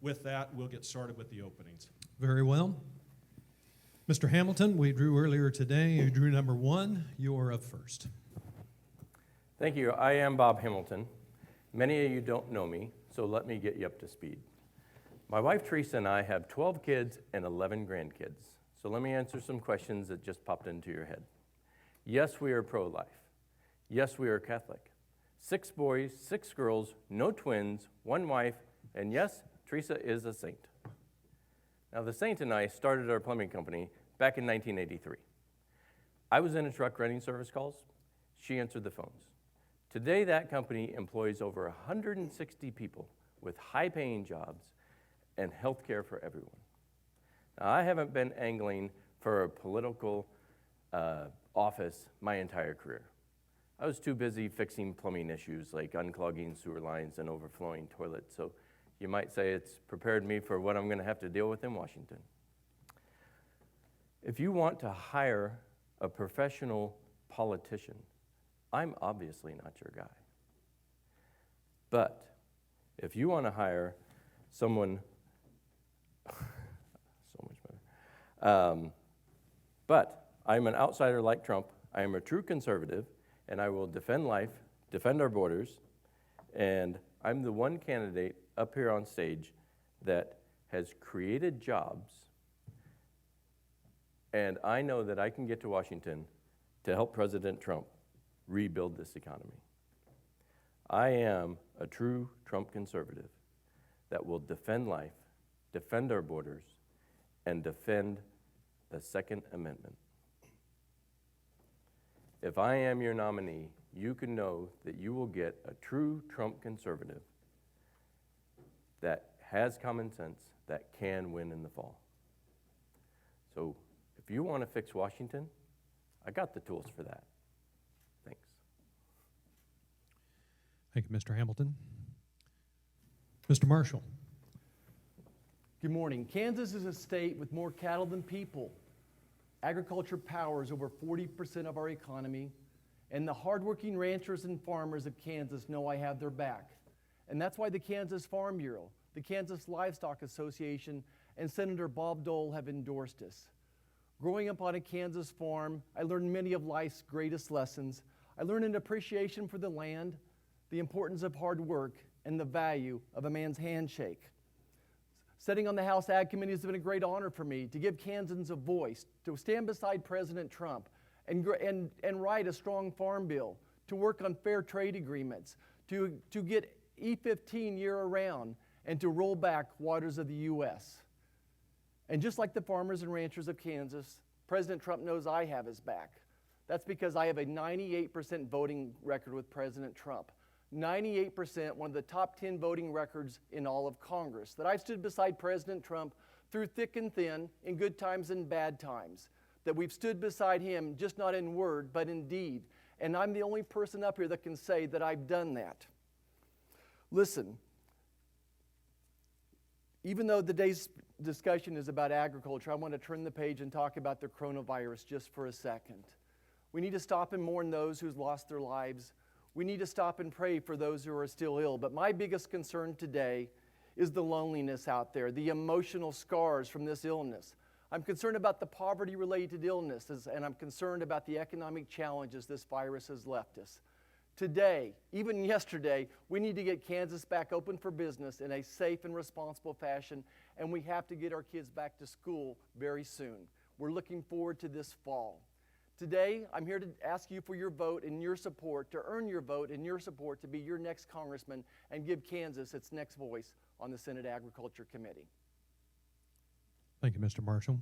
with that, we'll get started with the openings. Very well. Mr. Hamilton, we drew earlier today. You drew number 1. You're up first. Thank you. I am Bob Hamilton. Many of you don't know me, so let me get you up to speed. My wife Teresa and I have 12 kids and 11 grandkids. So let me answer some questions that just popped into your head. Yes, we are pro-life. Yes, we are Catholic. 6 boys, 6 girls, no twins, 1 wife, and yes, Teresa is a saint. Now, the saint and I started our plumbing company back in 1983. I was in a truck running service calls. She answered the phones. Today, that company employs over 160 people with high-paying jobs and health care for everyone. Now, I haven't been angling for a political office my entire career. I was too busy fixing plumbing issues like unclogging sewer lines and overflowing toilets, so you might say it's prepared me for what I'm going to have to deal with in Washington. If you want to hire a professional politician, I'm obviously not your guy. But if you want to hire someone, so much better. But I'm an outsider like Trump. I am a true conservative, and I will defend life, defend our borders, and I'm the one candidate up here on stage that has created jobs, and I know that I can get to Washington to help President Trump rebuild this economy. I am a true Trump conservative that will defend life, defend our borders, and defend the Second Amendment. If I am your nominee, you can know that you will get a true Trump conservative that has common sense, that can win in the fall. So if you want to fix Washington, I got the tools for that. Thanks. Thank you, Mr. Hamilton. Mr. Marshall. Good morning. Kansas is a state with more cattle than people. Agriculture powers over 40% of our economy, and the hardworking ranchers and farmers of Kansas know I have their back. And that's why the Kansas Farm Bureau, the Kansas Livestock Association, and Senator Bob Dole have endorsed us. Growing up on a Kansas farm, I learned many of life's greatest lessons. I learned an appreciation for the land, the importance of hard work, and the value of a man's handshake. Sitting on the House Ag Committee has been a great honor for me to give Kansans a voice, to stand beside President Trump and write a strong farm bill, to work on fair trade agreements, to get E15 year-round, and to roll back waters of the U.S. And just like the farmers and ranchers of Kansas, President Trump knows I have his back. That's because I have a 98% voting record with President Trump. 98%, one of the top 10 voting records in all of Congress, that I've stood beside President Trump through thick and thin, in good times and bad times, that we've stood beside him, just not in word, but in deed. And I'm the only person up here that can say that I've done that. Listen, even though today's discussion is about agriculture, I want to turn the page and talk about the coronavirus just for a second. We need to stop and mourn those who've lost their lives. We need to stop and pray for those who are still ill. But my biggest concern today is the loneliness out there, the emotional scars from this illness. I'm concerned about the poverty-related illnesses, and I'm concerned about the economic challenges this virus has left us. Today, even yesterday, we need to get Kansas back open for business in a safe and responsible fashion, and we have to get our kids back to school very soon. We're looking forward to this fall. Today, I'm here to ask you for your vote and your support, to earn your vote and your support to be your next congressman and give Kansas its next voice on the Senate Agriculture Committee. Thank you, Mr. Marshall.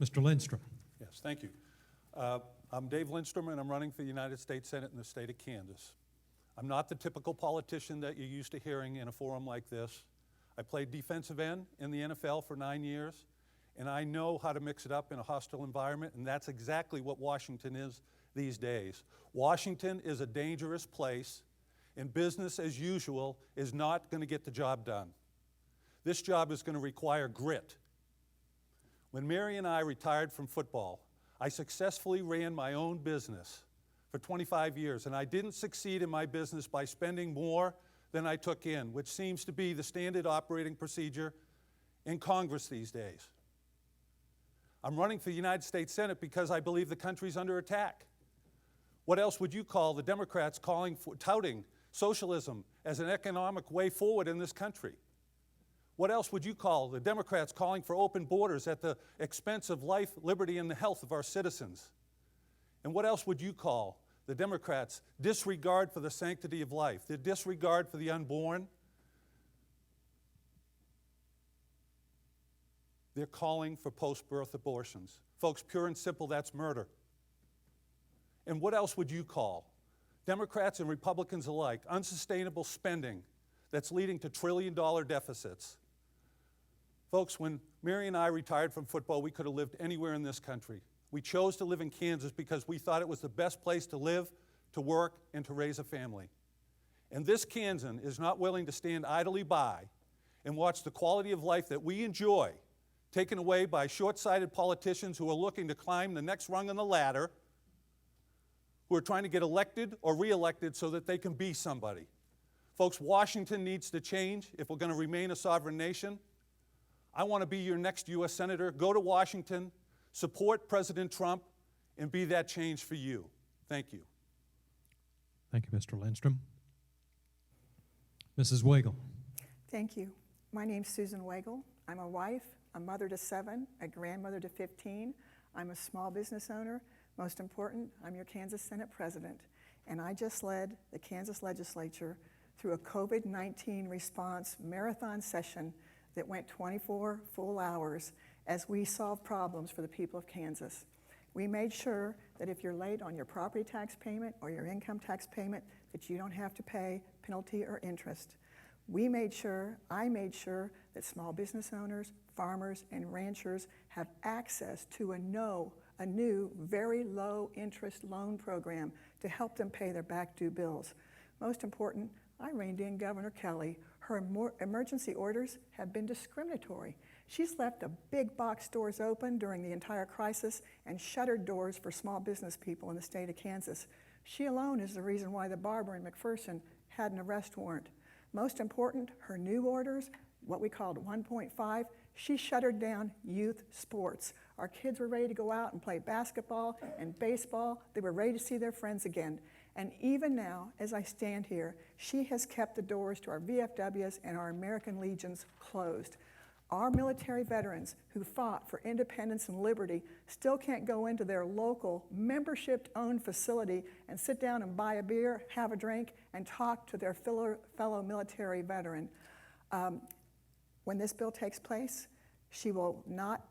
Mr. Lindstrom. Yes, thank you. I'm Dave Lindstrom, and I'm running for the United States Senate in the state of Kansas. I'm not the typical politician that you're used to hearing in a forum like this. I played defensive end in the NFL for 9 years, and I know how to mix it up in a hostile environment, and that's exactly what Washington is these days. Washington is a dangerous place, and business as usual is not going to get the job done. This job is going to require grit. When Mary and I retired from football, I successfully ran my own business for 25 years, and I didn't succeed in my business by spending more than I took in, which seems to be the standard operating procedure in Congress these days. I'm running for the United States Senate because I believe the country's under attack. What else would you call the Democrats touting socialism as an economic way forward in this country? What else would you call the Democrats calling for open borders at the expense of life, liberty, and the health of our citizens? And what else would you call the Democrats' disregard for the sanctity of life, their disregard for the unborn? They're calling for post-birth abortions. Folks, pure and simple, that's murder. And what else would you call Democrats and Republicans alike unsustainable spending that's leading to trillion-dollar deficits? Folks, when Mary and I retired from football, we could have lived anywhere in this country. We chose to live in Kansas because we thought it was the best place to live, to work, and to raise a family. And this Kansan is not willing to stand idly by and watch the quality of life that we enjoy taken away by short-sighted politicians who are looking to climb the next rung on the ladder, who are trying to get elected or re-elected so that they can be somebody. Folks, Washington needs to change if we're going to remain a sovereign nation. I want to be your next U.S. Senator. Go to Washington, support President Trump, and be that change for you. Thank you. Thank you, Mr. Lindstrom. Mrs. Wagle. Thank you. My name's Susan Wagle. I'm a wife, a mother to 7, a grandmother to 15. I'm a small business owner. Most important, I'm your Kansas Senate President, and I just led the Kansas Legislature through a COVID-19 response marathon session that went 24 full hours as we solved problems for the people of Kansas. We made sure that if you're late on your property tax payment or your income tax payment, that you don't have to pay penalty or interest. I made sure that small business owners, farmers, and ranchers have access to a new, very low interest loan program to help them pay their back due bills. Most important, I reined in Governor Kelly. Her emergency orders have been discriminatory. She's left the big box stores open during the entire crisis and shuttered doors for small business people in the state of Kansas. She alone is the reason why the barber in McPherson had an arrest warrant. Most important, her new orders, what we called 1.5, she shuttered down youth sports. Our kids were ready to go out and play basketball and baseball. They were ready to see their friends again. And even now, as I stand here, she has kept the doors to our VFWs and our American Legions closed. Our military veterans who fought for independence and liberty still can't go into their local membership-owned facility and sit down and buy a beer, have a drink, and talk to their fellow military veteran. When this bill takes place, she will not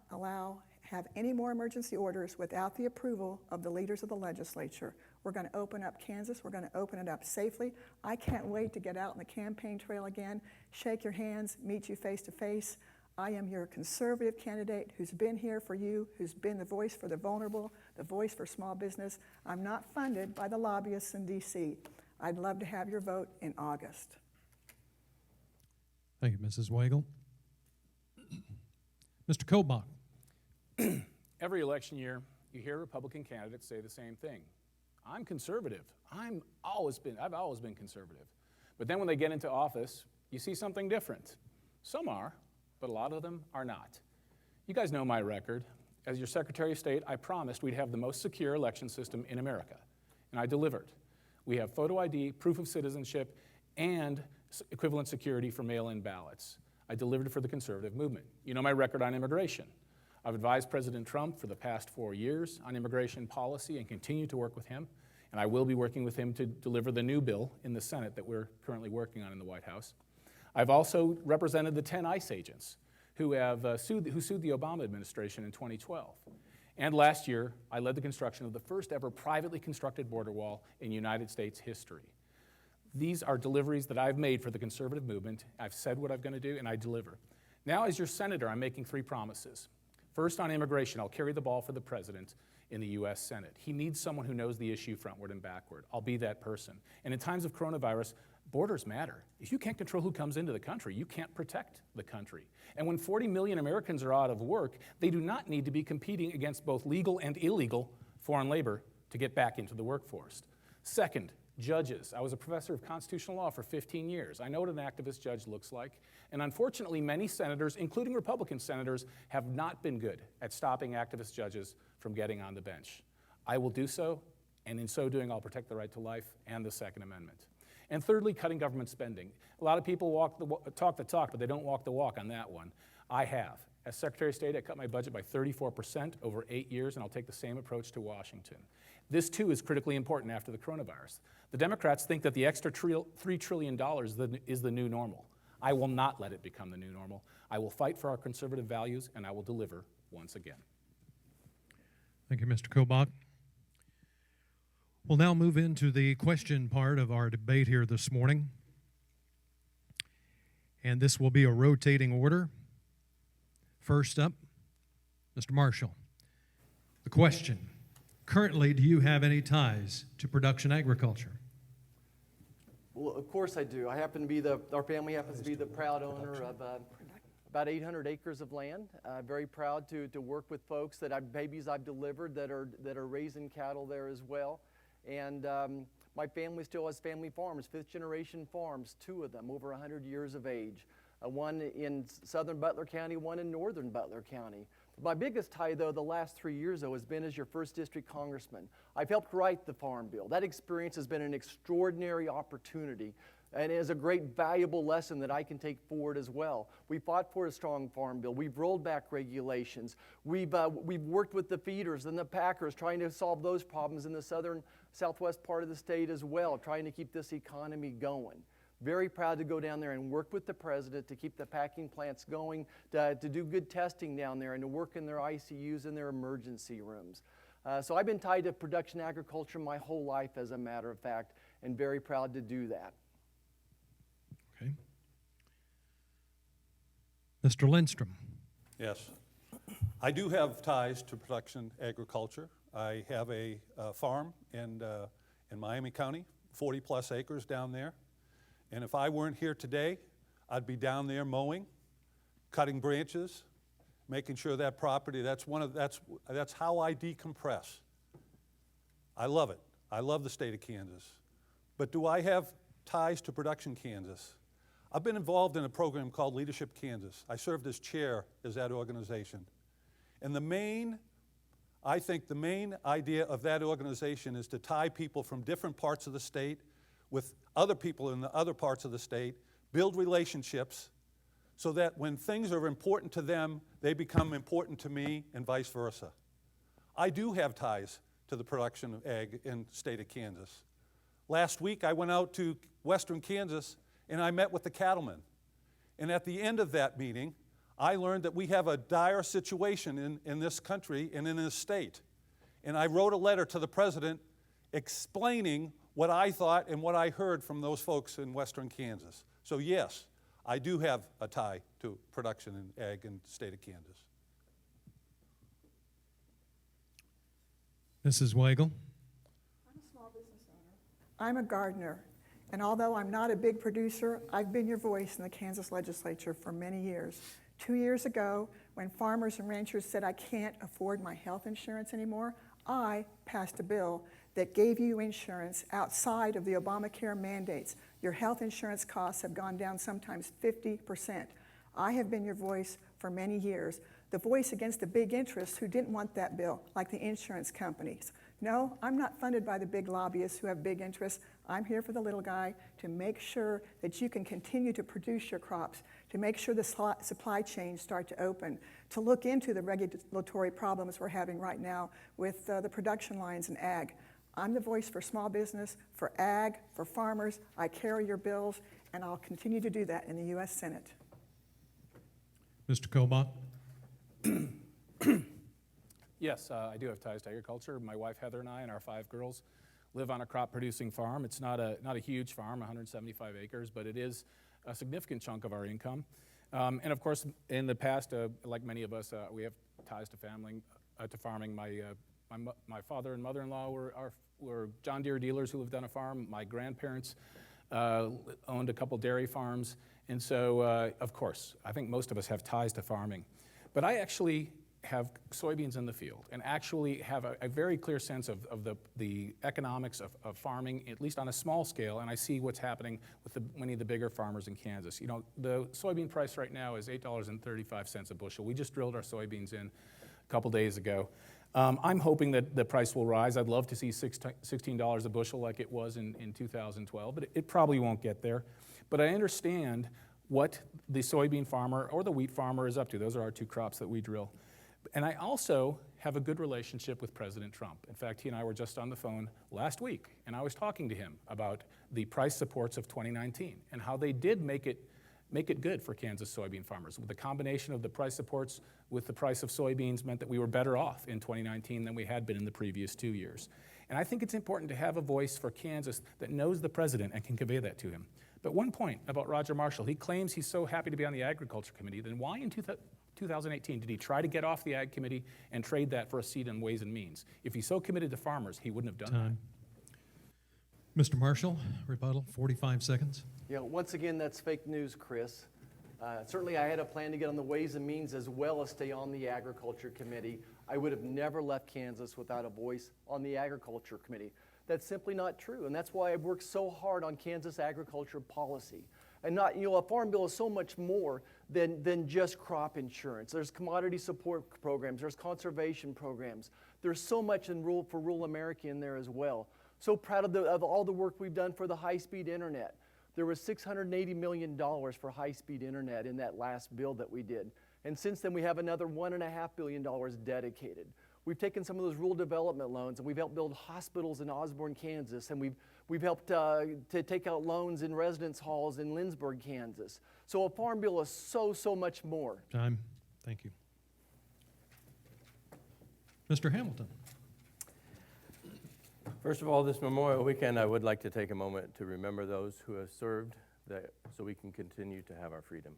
have any more emergency orders without the approval of the leaders of the legislature. We're going to open up Kansas. We're going to open it up safely. I can't wait to get out on the campaign trail again, shake your hands, meet you face to face. I am your conservative candidate who's been here for you, who's been the voice for the vulnerable, the voice for small business. I'm not funded by the lobbyists in D.C. I'd love to have your vote in August. Thank you, Mrs. Wagle. Mr. Kobach. Every election year, you hear Republican candidates say the same thing. I'm conservative. I've always been conservative. But then when they get into office, you see something different. Some are, but a lot of them are not. You guys know my record. As your Secretary of State, I promised we'd have the most secure election system in America, and I delivered. We have photo ID, proof of citizenship, and equivalent security for mail-in ballots. I delivered for the conservative movement. You know my record on immigration. I've advised President Trump for the past 4 years on immigration policy and continue to work with him, and I will be working with him to deliver the new bill in the Senate that we're currently working on in the White House. I've also represented the 10 ICE agents who sued the Obama administration in 2012. And last year, I led the construction of the first ever privately constructed border wall in United States history. These are deliveries that I've made for the conservative movement. I've said what I'm going to do, and I deliver. Now, as your senator, I'm making 3 promises. First, on immigration, I'll carry the ball for the president in the U.S. Senate. He needs someone who knows the issue frontward and backward. I'll be that person. And in times of coronavirus, borders matter. If you can't control who comes into the country, you can't protect the country. And when 40 million Americans are out of work, they do not need to be competing against both legal and illegal foreign labor to get back into the workforce. Second, Judges. I was a professor of constitutional law for 15 years. I know what an activist judge looks like. And unfortunately, many senators, including Republican senators, have not been good at stopping activist judges from getting on the bench. I will do so, and in so doing, I'll protect the right to life and the Second Amendment. And thirdly, cutting government spending. A lot of people talk the talk, but they don't walk the walk on that one. I have. As Secretary of State, I cut my budget by 34% over 8 years, and I'll take the same approach to Washington. This, too, is critically important after the coronavirus. The Democrats think that the extra $3 trillion is the new normal. I will not let it become the new normal. I will fight for our conservative values, and I will deliver once again. Thank you, Mr. Kobach. We'll now move into the question part of our debate here this morning. And this will be a rotating order. First up, Mr. Marshall. The question, currently, do you have any ties to production agriculture? Well, of course I do. Our family happens to be the proud owner of about 800 acres of land. Very proud to work with folks babies I've delivered that are raising cattle there as well. And my family still has family farms, 5th generation farms, 2 of them, over 100 years of age. One in southern Butler County, one in northern Butler County. My biggest tie, though, the last 3 years, though, has been as your 1st District Congressman. I've helped write the Farm Bill. That experience has been an extraordinary opportunity and is a great, valuable lesson that I can take forward as well. We fought for a strong Farm Bill. We've rolled back regulations. We've worked with the feeders and the packers, trying to solve those problems in the southwest part of the state as well, trying to keep this economy going. Very proud to go down there and work with the president to keep the packing plants going, to do good testing down there, and to work in their ICUs and their emergency rooms. So I've been tied to production agriculture my whole life, as a matter of fact, and very proud to do that. Okay. Mr. Lindstrom. Yes. I do have ties to production agriculture. I have a farm in Miami County, 40-plus acres down there. And if I weren't here today, I'd be down there mowing, cutting branches, making sure that property, that's how I decompress. I love it. I love the state of Kansas. But do I have ties to Production Kansas? I've been involved in a program called Leadership Kansas. I served as chair of that organization. And I think the main idea of that organization is to tie people from different parts of the state with other people in the other parts of the state, build relationships so that when things are important to them, they become important to me and vice versa. I do have ties to the production of ag in the state of Kansas. Last week, I went out to western Kansas and I met with the cattlemen. And at the end of that meeting, I learned that we have a dire situation in this country and in this state. And I wrote a letter to the president explaining what I thought and what I heard from those folks in western Kansas. So yes, I do have a tie to production in ag in the state of Kansas. Mrs. Weigel. I'm a small business owner. I'm a gardener, and although I'm not a big producer, I've been your voice in the Kansas legislature for many years. 2 years ago, when farmers and ranchers said I can't afford my health insurance anymore, I passed a bill that gave you insurance outside of the Obamacare mandates. Your health insurance costs have gone down sometimes 50%. I have been your voice for many years, the voice against the big interests who didn't want that bill, like the insurance companies. No, I'm not funded by the big lobbyists who have big interests. I'm here for the little guy to make sure that you can continue to produce your crops, to make sure the supply chains start to open, to look into the regulatory problems we're having right now with the production lines in ag. I'm the voice for small business, for ag, for farmers. I carry your bills, and I'll continue to do that in the U.S. Senate. Mr. Kobach. Yes, I do have ties to agriculture. My wife Heather and I and our 5 girls live on a crop-producing farm. It's not a huge farm, 175 acres, but it is a significant chunk of our income. And of course, in the past, like many of us, we have ties to farming. My father and mother-in-law were John Deere dealers who lived on a farm. My grandparents owned a couple dairy farms. And so, of course, I think most of us have ties to farming. But I actually have soybeans in the field and actually have a very clear sense of the economics of farming, at least on a small scale, and I see what's happening with many of the bigger farmers in Kansas. You know, the soybean price right now is $8.35 a bushel. We just drilled our soybeans in a couple days ago. I'm hoping that the price will rise. I'd love to see $16 a bushel like it was in 2012, but it probably won't get there. But I understand what the soybean farmer or the wheat farmer is up to. Those are our two crops that we drill. And I also have a good relationship with President Trump. In fact, he and I were just on the phone last week, and I was talking to him about the price supports of 2019 and how they did make it good for Kansas soybean farmers. The combination of the price supports with the price of soybeans meant that we were better off in 2019 than we had been in the previous 2 years. And I think it's important to have a voice for Kansas that knows the president and can convey that to him. But one point about Roger Marshall, he claims he's so happy to be on the Agriculture Committee, then why in 2018 did he try to get off the Ag Committee and trade that for a seat on Ways and Means? If he's so committed to farmers, he wouldn't have done Time. Mr. Marshall, rebuttal, 45 seconds. You know, once again, that's fake news, Chris. Certainly, I had a plan to get on the Ways and Means as well as stay on the Agriculture Committee. I would have never left Kansas without a voice on the Agriculture Committee. That's simply not true, and that's why I've worked so hard on Kansas agriculture policy. And not, you know, a farm bill is so much more than just crop insurance. There's commodity support programs, there's conservation programs. There's so much for rural America in there as well. So proud of all the work we've done for the high-speed internet. There was $680 million for high-speed internet in that last bill that we did. And since then, we have another $1.5 billion dedicated. We've taken some of those rural development loans, and we've helped build hospitals in Osborne, Kansas, and we've helped to take out loans in residence halls in Lindsborg, Kansas. So a farm bill is so much more. Time. Thank you. Mr. Hamilton. First of all, this Memorial Weekend, I would like to take a moment to remember those who have served so we can continue to have our freedom.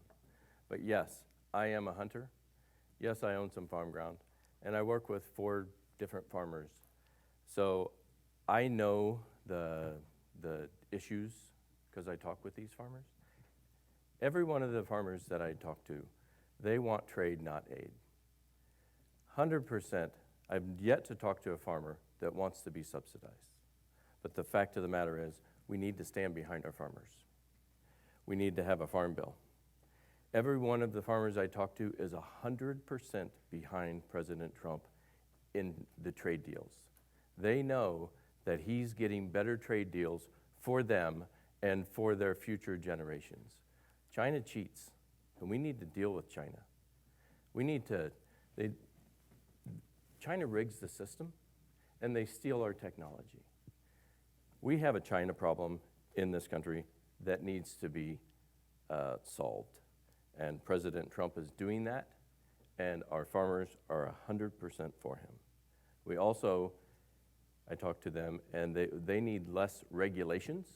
But yes, I am a hunter. Yes, I own some farm ground. And I work with 4 different farmers. So I know the issues because I talk with these farmers. Every one of the farmers that I talk to, they want trade, not aid. 100%, I've yet to talk to a farmer that wants to be subsidized. But the fact of the matter is, we need to stand behind our farmers. We need to have a farm bill. Every one of the farmers I talk to is 100% behind President Trump in the trade deals. They know that he's getting better trade deals for them and for their future generations. China cheats, and we need to deal with China. China rigs the system, and they steal our technology. We have a China problem in this country that needs to be solved. And President Trump is doing that, and our farmers are 100% for him. We also, I talked to them, and they need less regulations.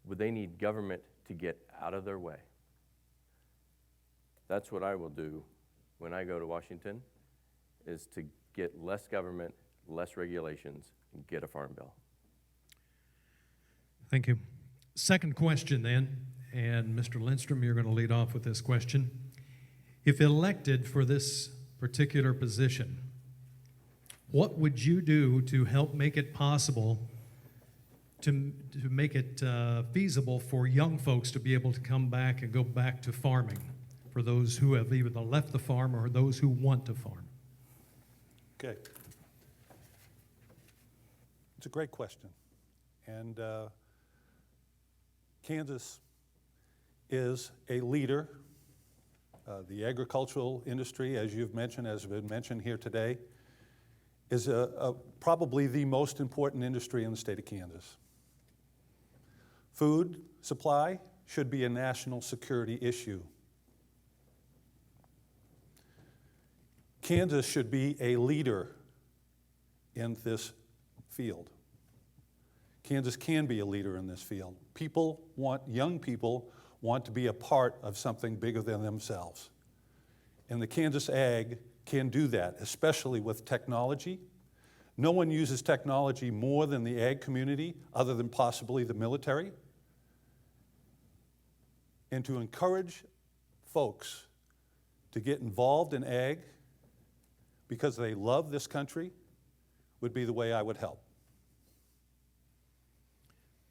They need government to get out of their way. That's what I will do when I go to Washington, is to get less government, less regulations, and get a farm bill. Thank you. Second question then, and Mr. Lindstrom, you're going to lead off with this question. If elected for this particular position, what would you do to help make it possible to make it feasible for young folks to be able to come back and go back to farming, for those who have either left the farm or those who want to farm? Okay. It's a great question. And Kansas is a leader. The agricultural industry, as you've mentioned, has been mentioned here today, is probably the most important industry in the state of Kansas. Food supply should be a national security issue. Kansas should be a leader in this field. Kansas can be a leader in this field. Young people want to be a part of something bigger than themselves. And the Kansas Ag can do that, especially with technology. No one uses technology more than the ag community, other than possibly the military. And to encourage folks to get involved in ag because they love this country would be the way I would help.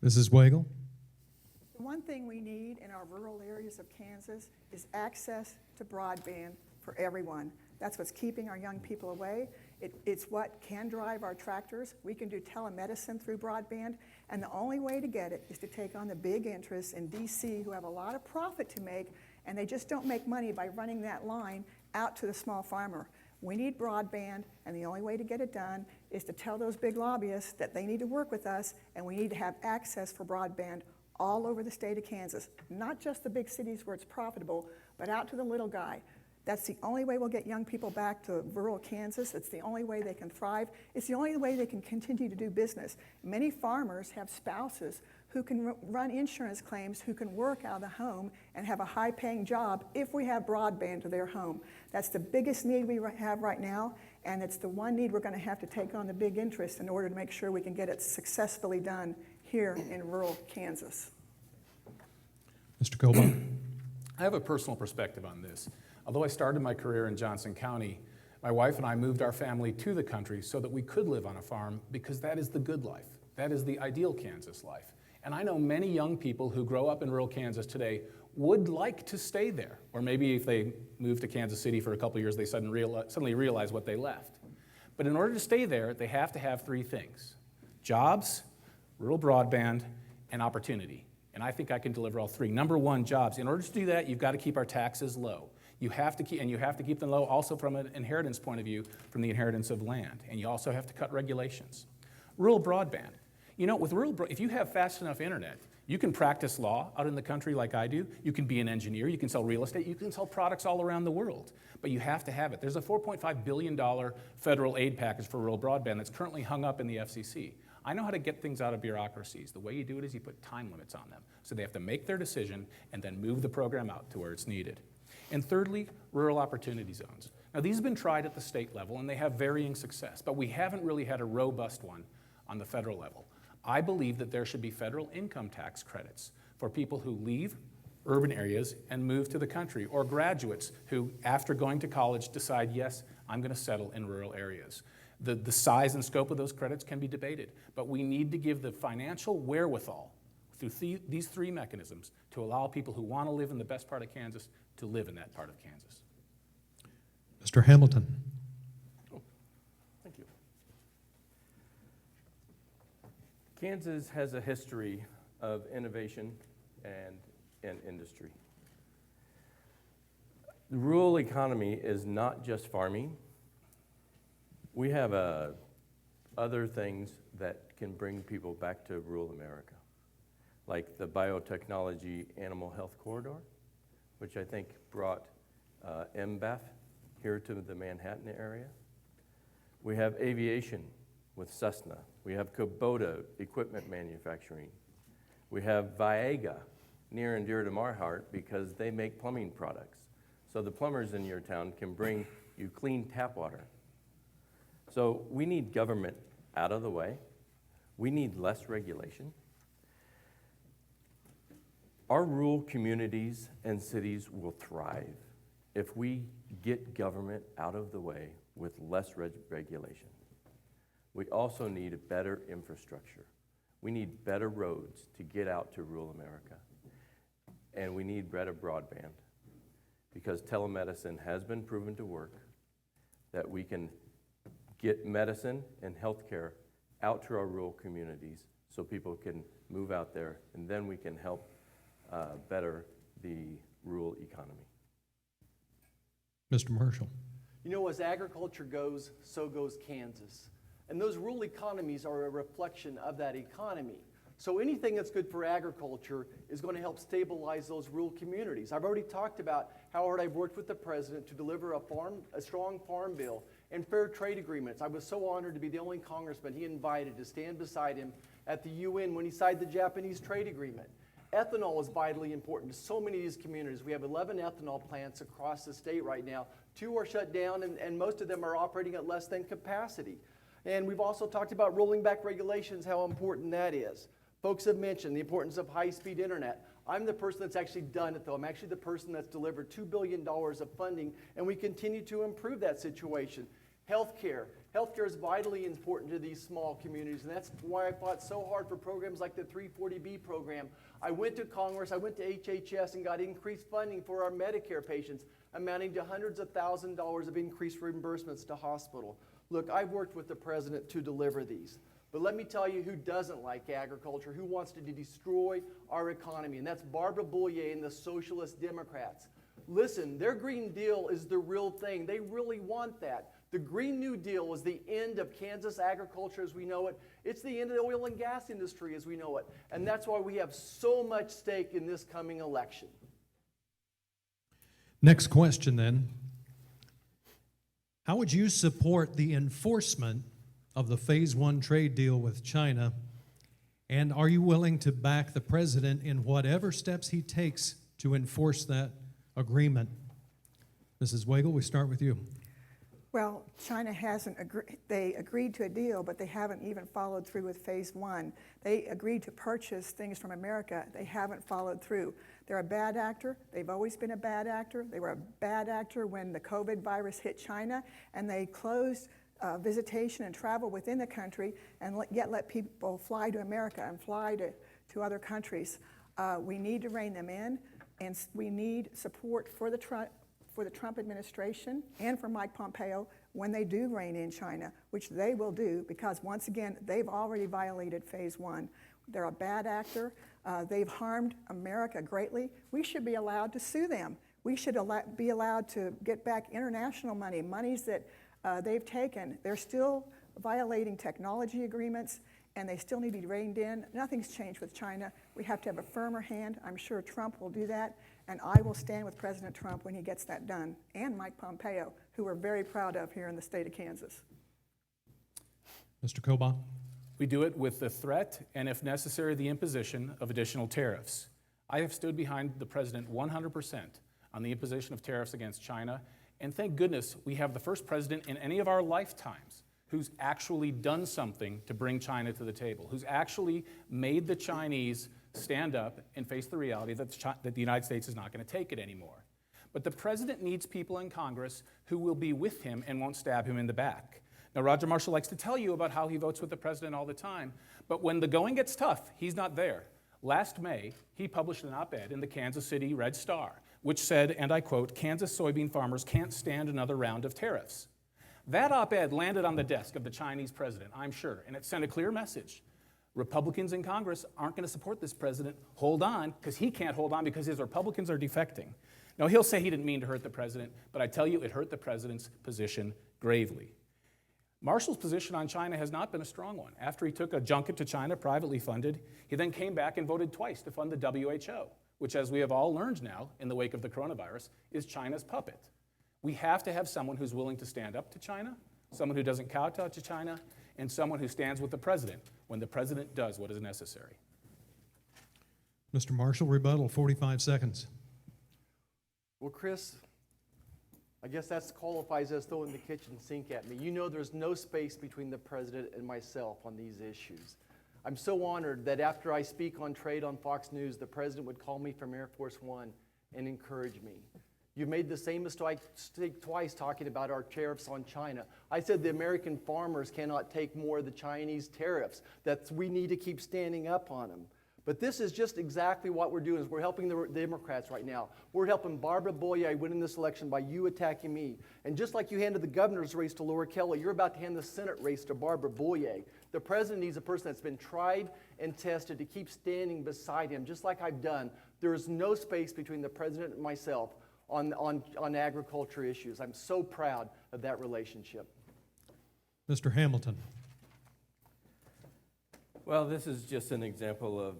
Mrs. Wagle? The one thing we need in our rural areas of Kansas is access to broadband for everyone. That's what's keeping our young people away. It's what can drive our tractors. We can do telemedicine through broadband, and the only way to get it is to take on the big interests in DC who have a lot of profit to make, and they just don't make money by running that line out to the small farmer. We need broadband, and the only way to get it done is to tell those big lobbyists that they need to work with us, and we need to have access for broadband all over the state of Kansas, not just the big cities where it's profitable, but out to the little guy. That's the only way we'll get young people back to rural Kansas. It's the only way they can thrive. It's the only way they can continue to do business. Many farmers have spouses who can run insurance claims, who can work out of the home and have a high-paying job if we have broadband to their home. That's the biggest need we have right now, and it's the one need we're going to have to take on the big interest in order to make sure we can get it successfully done here in rural Kansas. Mr. Kobach? I have a personal perspective on this. Although I started my career in Johnson County, my wife and I moved our family to the country so that we could live on a farm because that is the good life. That is the ideal Kansas life. And I know many young people who grow up in rural Kansas today would like to stay there. Or maybe if they move to Kansas City for a couple years, they suddenly realize what they left. But in order to stay there, they have to have three things: jobs, rural broadband, and opportunity. And I think I can deliver all three. Number one, jobs. In order to do that, you've got to keep our taxes low. You have to keep them low also from an inheritance point of view, from the inheritance of land. And you also have to cut regulations. Rural broadband. You know, if you have fast enough internet, you can practice law out in the country like I do. You can be an engineer. You can sell real estate. You can sell products all around the world. But you have to have it. There's a $4.5 billion federal aid package for rural broadband that's currently hung up in the FCC. I know how to get things out of bureaucracies. The way you do it is you put time limits on them. So they have to make their decision and then move the program out to where it's needed. And thirdly, rural opportunity zones. Now, these have been tried at the state level, and they have varying success, but we haven't really had a robust one on the federal level. I believe that there should be federal income tax credits for people who leave urban areas and move to the country, or graduates who, after going to college, decide, yes, I'm going to settle in rural areas. The size and scope of those credits can be debated, but we need to give the financial wherewithal through these three mechanisms to allow people who want to live in the best part of Kansas to live in that part of Kansas. Mr. Hamilton? Thank you. Kansas has a history of innovation and industry. The rural economy is not just farming. We have other things that can bring people back to rural America, like the biotechnology animal health corridor, which I think brought MBAF here to the Manhattan area. We have aviation with Cessna. We have Kubota equipment manufacturing. We have Viega, near and dear to my heart, because they make plumbing products. So the plumbers in your town can bring you clean tap water. So we need government out of the way. We need less regulation. Our rural communities and cities will thrive if we get government out of the way with less regulation. We also need a better infrastructure. We need better roads to get out to rural America. And we need better broadband, because telemedicine has been proven to work, that we can get medicine and healthcare out to our rural communities so people can move out there, and then we can help better the rural economy. Mr. Marshall? You know, as agriculture goes, so goes Kansas. And those rural economies are a reflection of that economy. So anything that's good for agriculture is going to help stabilize those rural communities. I've already talked about how hard I've worked with the president to deliver a strong farm bill and fair trade agreements. I was so honored to be the only congressman he invited to stand beside him at the UN when he signed the Japanese trade agreement. Ethanol is vitally important to so many of these communities. We have 11 ethanol plants across the state right now. 2 are shut down, and most of them are operating at less than capacity. And we've also talked about rolling back regulations, how important that is. Folks have mentioned the importance of high-speed internet. I'm the person that's actually done it, though. I'm actually the person that's delivered $2 billion of funding, and we continue to improve that situation. Healthcare. Healthcare is vitally important to these small communities, and that's why I fought so hard for programs like the 340B program. I went to Congress, I went to HHS, and got increased funding for our Medicare patients, amounting to hundreds of thousands of dollars of increased reimbursements to hospital. Look, I've worked with the president to deliver these. But let me tell you who doesn't like agriculture, who wants to destroy our economy, and that's Barbara Boyer and the Socialist Democrats. Listen, their Green Deal is the real thing. They really want that. The Green New Deal was the end of Kansas agriculture as we know it. It's the end of the oil and gas industry as we know it. And that's why we have so much stake in this coming election. Next question then. How would you support the enforcement of the Phase 1 trade deal with China? And are you willing to back the president in whatever steps he takes to enforce that agreement? Mrs. Wagle, we start with you. Well, China hasn't agreed. They agreed to a deal, but they haven't even followed through with Phase 1. They agreed to purchase things from America. They haven't followed through. They're a bad actor. They've always been a bad actor. They were a bad actor when the COVID virus hit China, and they closed visitation and travel within the country, and yet let people fly to America and fly to other countries. We need to rein them in, and we need support for the Trump administration and for Mike Pompeo when they do rein in China, which they will do because, once again, they've already violated Phase 1. They're a bad actor. They've harmed America greatly. We should be allowed to sue them. We should be allowed to get back international money, monies that they've taken. They're still violating technology agreements, and they still need to be reined in. Nothing's changed with China. We have to have a firmer hand. I'm sure Trump will do that, and I will stand with President Trump when he gets that done, and Mike Pompeo, who we're very proud of here in the state of Kansas. Mr. Cobach? We do it with the threat and, if necessary, the imposition of additional tariffs. I have stood behind the president 100% on the imposition of tariffs against China, and thank goodness we have the first president in any of our lifetimes who's actually done something to bring China to the table, who's actually made the Chinese stand up and face the reality that the United States is not going to take it anymore. But the president needs people in Congress who will be with him and won't stab him in the back. Now, Roger Marshall likes to tell you about how he votes with the president all the time, but when the going gets tough, he's not there. Last May, he published an op-ed in the Kansas City Red Star, which said, and I quote, "Kansas soybean farmers can't stand another round of tariffs." That op-ed landed on the desk of the Chinese president, I'm sure, and it sent a clear message. Republicans in Congress aren't going to support this president. Hold on, because he can't hold on because his Republicans are defecting. Now, he'll say he didn't mean to hurt the president, but I tell you, it hurt the president's position gravely. Marshall's position on China has not been a strong one. After he took a junket to China, privately funded, he then came back and voted twice to fund the WHO, which, as we have all learned now in the wake of the coronavirus, is China's puppet. We have to have someone who's willing to stand up to China, someone who doesn't kowtow to China, and someone who stands with the president when the president does what is necessary. Mr. Marshall, rebuttal, 45 seconds. Well, Chris, I guess that qualifies as throwing the kitchen sink at me. You know there's no space between the president and myself on these issues. I'm so honored that after I speak on trade on Fox News, the president would call me from Air Force One and encourage me. You've made the same mistake twice talking about our tariffs on China. I said the American farmers cannot take more of the Chinese tariffs, that we need to keep standing up on them. But this is just exactly what we're doing. Is we're helping the Democrats right now. We're helping Barbara Boyer winning this election by you attacking me. And just like you handed the governor's race to Laura Kelly, you're about to hand the Senate race to Barbara Boyer. The president needs a person that's been tried and tested to keep standing beside him, just like I've done. There is no space between the president and myself on agriculture issues. I'm so proud of that relationship. Mr. Hamilton. Well, this is just an example of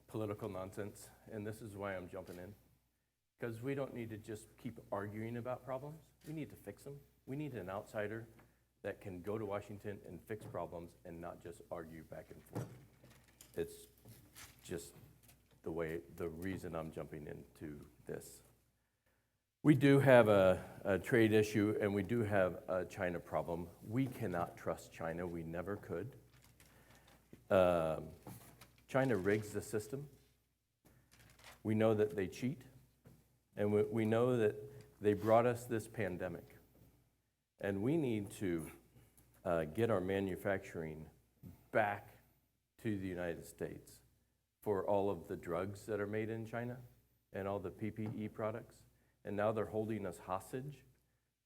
political nonsense, and this is why I'm jumping in. Because we don't need to just keep arguing about problems. We need to fix them. We need an outsider that can go to Washington and fix problems and not just argue back and forth. It's just the reason I'm jumping into this. We do have a trade issue, and we do have a China problem. We cannot trust China. We never could. China rigs the system. We know that they cheat, and we know that they brought us this pandemic. And we need to get our manufacturing back to the United States for all of the drugs that are made in China and all the PPE products. And now they're holding us hostage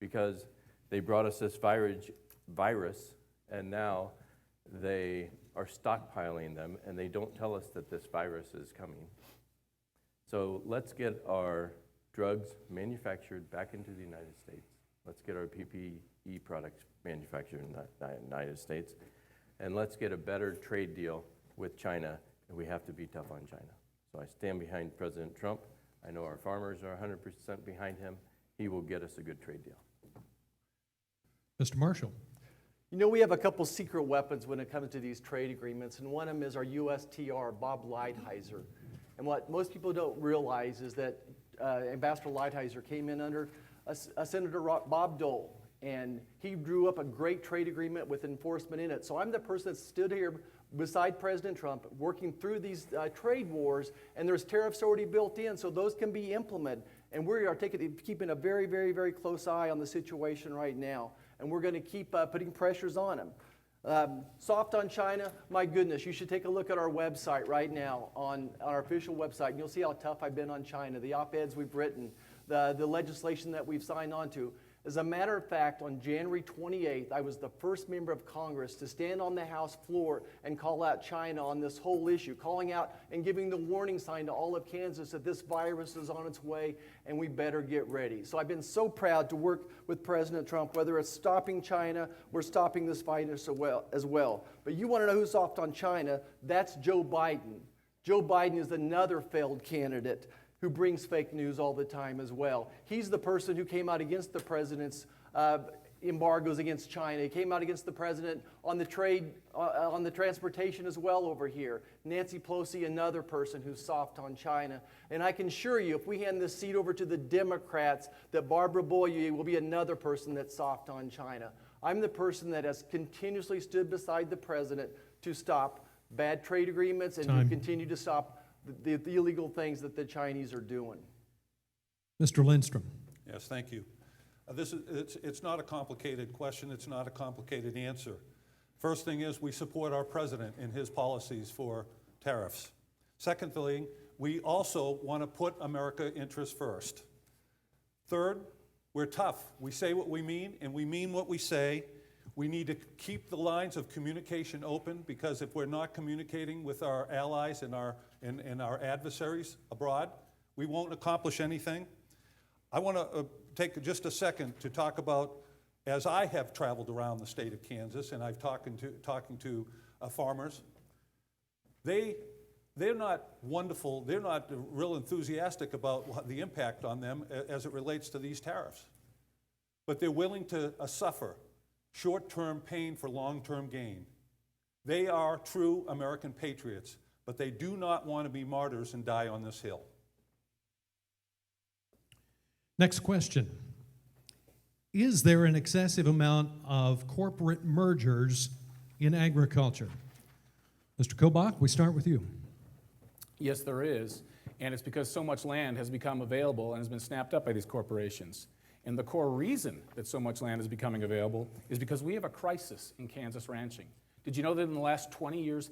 because they brought us this virus, and now they are stockpiling them, and they don't tell us that this virus is coming. So let's get our drugs manufactured back into the United States. Let's get our PPE products manufactured in the United States, and let's get a better trade deal with China, and we have to be tough on China. So I stand behind President Trump. I know our farmers are 100% behind him. He will get us a good trade deal. Mr. Marshall. You know, we have a couple secret weapons when it comes to these trade agreements, and one of them is our USTR, Bob Lighthizer. And what most people don't realize is that Ambassador Lighthizer came in under Senator Bob Dole, and he drew up a great trade agreement with enforcement in it. So I'm the person that stood here beside President Trump working through these trade wars, and there's tariffs already built in, so those can be implemented. And we are keeping a very, very, very close eye on the situation right now, and we're going to keep putting pressures on them. Soft on China, my goodness, you should take a look at our website right now, on our official website, and you'll see how tough I've been on China, the op-eds we've written, the legislation that we've signed on to. As a matter of fact, on January 28th, I was the first member of Congress to stand on the House floor and call out China on this whole issue, calling out and giving the warning sign to all of Kansas that this virus is on its way and we better get ready. So I've been so proud to work with President Trump, whether it's stopping China or stopping this virus as well. But you want to know who's soft on China? That's Joe Biden. Joe Biden is another failed candidate who brings fake news all the time as well. He's the person who came out against the president's embargoes against China. He came out against the president on the trade, on the transportation as well over here. Nancy Pelosi, another person who's soft on China. And I can assure you, if we hand this seat over to the Democrats, that Barbara Boyer will be another person that's soft on China. I'm the person that has continuously stood beside the president to stop bad trade agreements and to continue to stop the illegal things that the Chinese are doing. Mr. Lindstrom. Yes, thank you. It's not a complicated question. It's not a complicated answer. First thing is we support our president in his policies for tariffs. Secondly, we also want to put America interests first. Third, we're tough. We say what we mean, and we mean what we say. We need to keep the lines of communication open, because if we're not communicating with our allies and our adversaries abroad, we won't accomplish anything. I want to take just a second to talk about, as I have traveled around the state of Kansas and I've talking to farmers, they're not wonderful, they're not real enthusiastic about the impact on them as it relates to these tariffs. But they're willing to suffer short-term pain for long-term gain. They are true American patriots, but they do not want to be martyrs and die on this hill. Next question. Is there an excessive amount of corporate mergers in agriculture? Mr. Kobach, we start with you. Yes, there is, and it's because so much land has become available and has been snapped up by these corporations. And the core reason that so much land is becoming available is because we have a crisis in Kansas ranching. Did you know that in the last 20 years,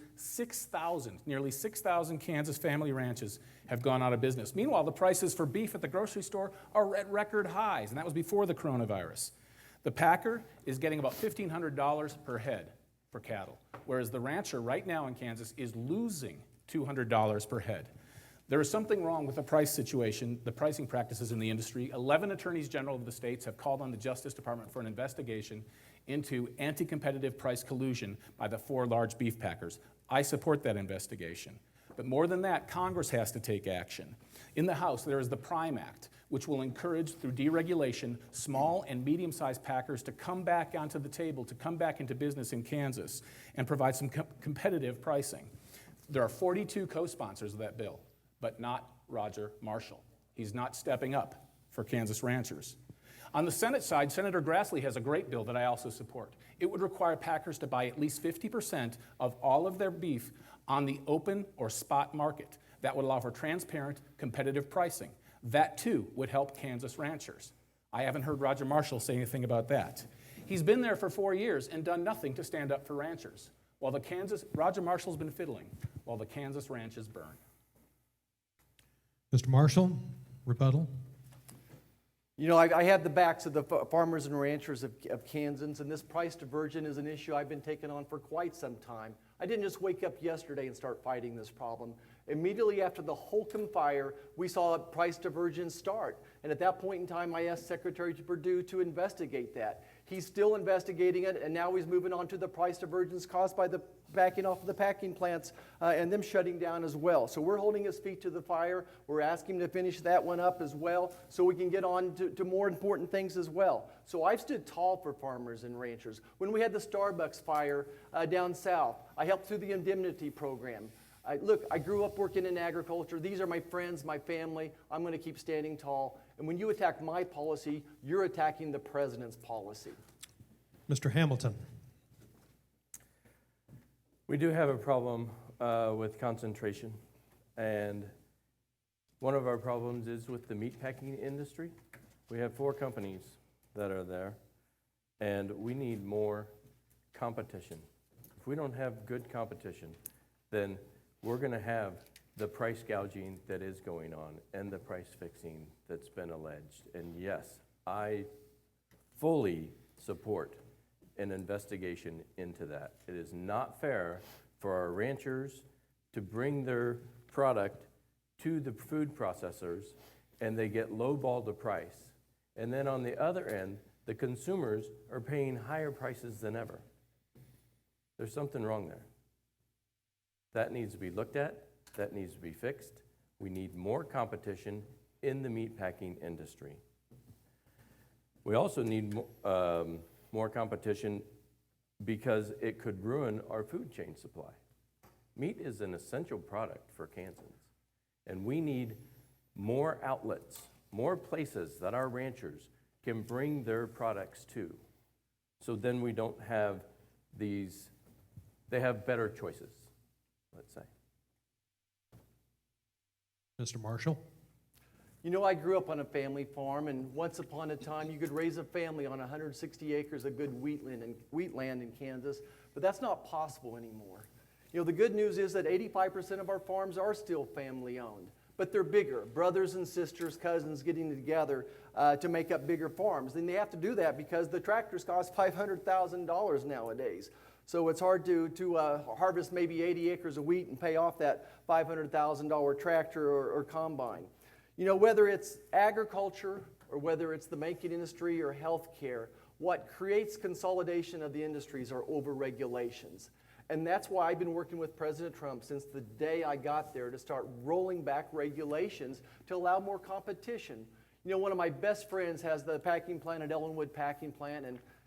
nearly 6,000 Kansas family ranches have gone out of business? Meanwhile, the prices for beef at the grocery store are at record highs, and that was before the coronavirus. The packer is getting about $1,500 per head for cattle, whereas the rancher right now in Kansas is losing $200 per head. There is something wrong with the price situation, the pricing practices in the industry. 11 attorneys general of the states have called on the Justice Department for an investigation into anti-competitive price collusion by the 4 large beef packers. I support that investigation. But more than that, Congress has to take action. In the House, there is the PRIME Act, which will encourage, through deregulation, small and medium-sized packers to come back onto the table, to come back into business in Kansas and provide some competitive pricing. There are 42 co-sponsors of that bill, but not Roger Marshall. He's not stepping up for Kansas ranchers. On the Senate side, Senator Grassley has a great bill that I also support. It would require packers to buy at least 50% of all of their beef on the open or spot market. That would allow for transparent, competitive pricing. That, too, would help Kansas ranchers. I haven't heard Roger Marshall say anything about that. He's been there for 4 years and done nothing to stand up for ranchers. Roger Marshall's been fiddling while the Kansas ranches burn. Mr. Marshall, rebuttal. You know, I have the backs of the farmers and ranchers of Kansas, and this price diversion is an issue I've been taking on for quite some time. I didn't just wake up yesterday and start fighting this problem. Immediately after the Holcomb fire, we saw a price diversion start. And at that point in time, I asked Secretary Perdue to investigate that. He's still investigating it, and now he's moving on to the price diversions caused by the backing off of the packing plants and them shutting down as well. So we're holding his feet to the fire. We're asking him to finish that one up as well so we can get on to more important things as well. So I've stood tall for farmers and ranchers. When we had the Starbucks fire down south, I helped through the indemnity program. Look, I grew up working in agriculture. These are my friends, my family. I'm going to keep standing tall. And when you attack my policy, you're attacking the president's policy. Mr. Hamilton. We do have a problem with concentration, and one of our problems is with the meatpacking industry. We have 4 companies that are there, and we need more competition. If we don't have good competition, then we're going to have the price gouging that is going on and the price fixing that's been alleged. And yes, I fully support an investigation into that. It is not fair for our ranchers to bring their product to the food processors and they get lowballed the price. And then on the other end, the consumers are paying higher prices than ever. There's something wrong there. That needs to be looked at. That needs to be fixed. We need more competition in the meatpacking industry. We also need more competition because it could ruin our food chain supply. Meat is an essential product for Kansans, and we need more outlets, more places that our ranchers can bring their products to. So then we don't have these, they have better choices, let's say. Mr. Marshall. You know, I grew up on a family farm, and once upon a time, you could raise a family on 160 acres of good wheatland in Kansas, but that's not possible anymore. You know, the good news is that 85% of our farms are still family-owned, but they're bigger, brothers and sisters, cousins getting together to make up bigger farms. And they have to do that because the tractors cost $500,000 nowadays. So it's hard to harvest maybe 80 acres of wheat and pay off that $500,000 tractor or combine. You know, whether it's agriculture or whether it's the banking industry or healthcare, what creates consolidation of the industries are over-regulations. And that's why I've been working with President Trump since the day I got there to start rolling back regulations to allow more competition. You know, one of my best friends has the packing plant at Ellenwood Packing Plant,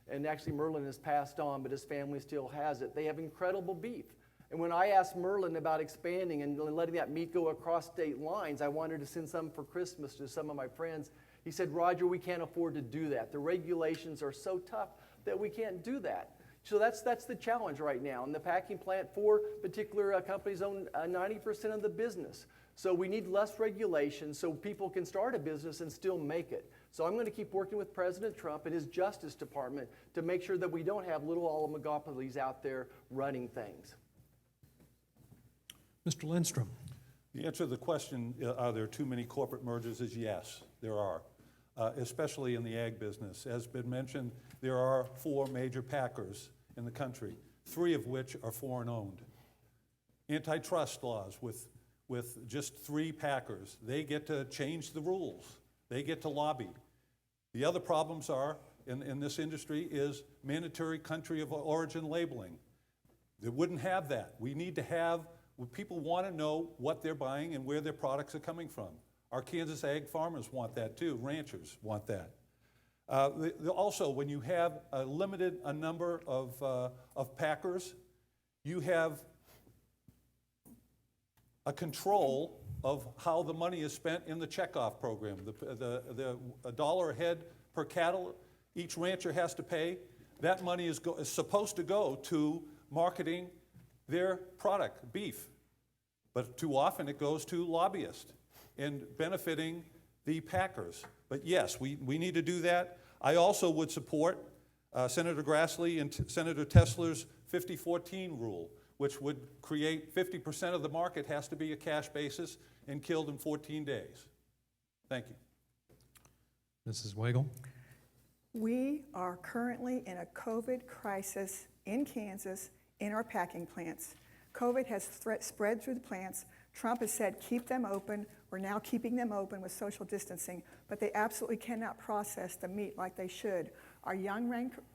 and actually Merlin has passed on, but his family still has it. They have incredible beef. And when I asked Merlin about expanding and letting that meat go across state lines, I wanted to send some for Christmas to some of my friends. He said, Roger, we can't afford to do that. The regulations are so tough that we can't do that. So that's the challenge right now. And the packing plant, 4 particular companies own 90% of the business. So we need less regulation so people can start a business and still make it. So I'm going to keep working with President Trump and his Justice Department to make sure that we don't have little oligopolies out there running things. Mr. Lindstrom. The answer to the question, are there too many corporate mergers, is yes, there are, especially in the ag business. As been mentioned, there are 4 major packers in the country, 3 of which are foreign-owned. Antitrust laws with just 3 packers, they get to change the rules. They get to lobby. The other problems are, in this industry, is mandatory country of origin labeling. They wouldn't have that. We need to have, people want to know what they're buying and where their products are coming from. Our Kansas ag farmers want that too. Ranchers want that. Also, when you have a limited number of packers, you have a control of how the money is spent in the checkoff program. The $1 a head per cattle each rancher has to pay, that money is supposed to go to marketing their product, beef. But too often it goes to lobbyists and benefiting the packers. But yes, we need to do that. I also would support Senator Grassley and Senator Tesler's 50-14 rule, which would create 50% of the market has to be a cash basis and killed in 14 days. Thank you. Mrs. Wagle? We are currently in a COVID crisis in Kansas in our packing plants. COVID has spread through the plants. Trump has said keep them open. We're now keeping them open with social distancing, but they absolutely cannot process the meat like they should. Our young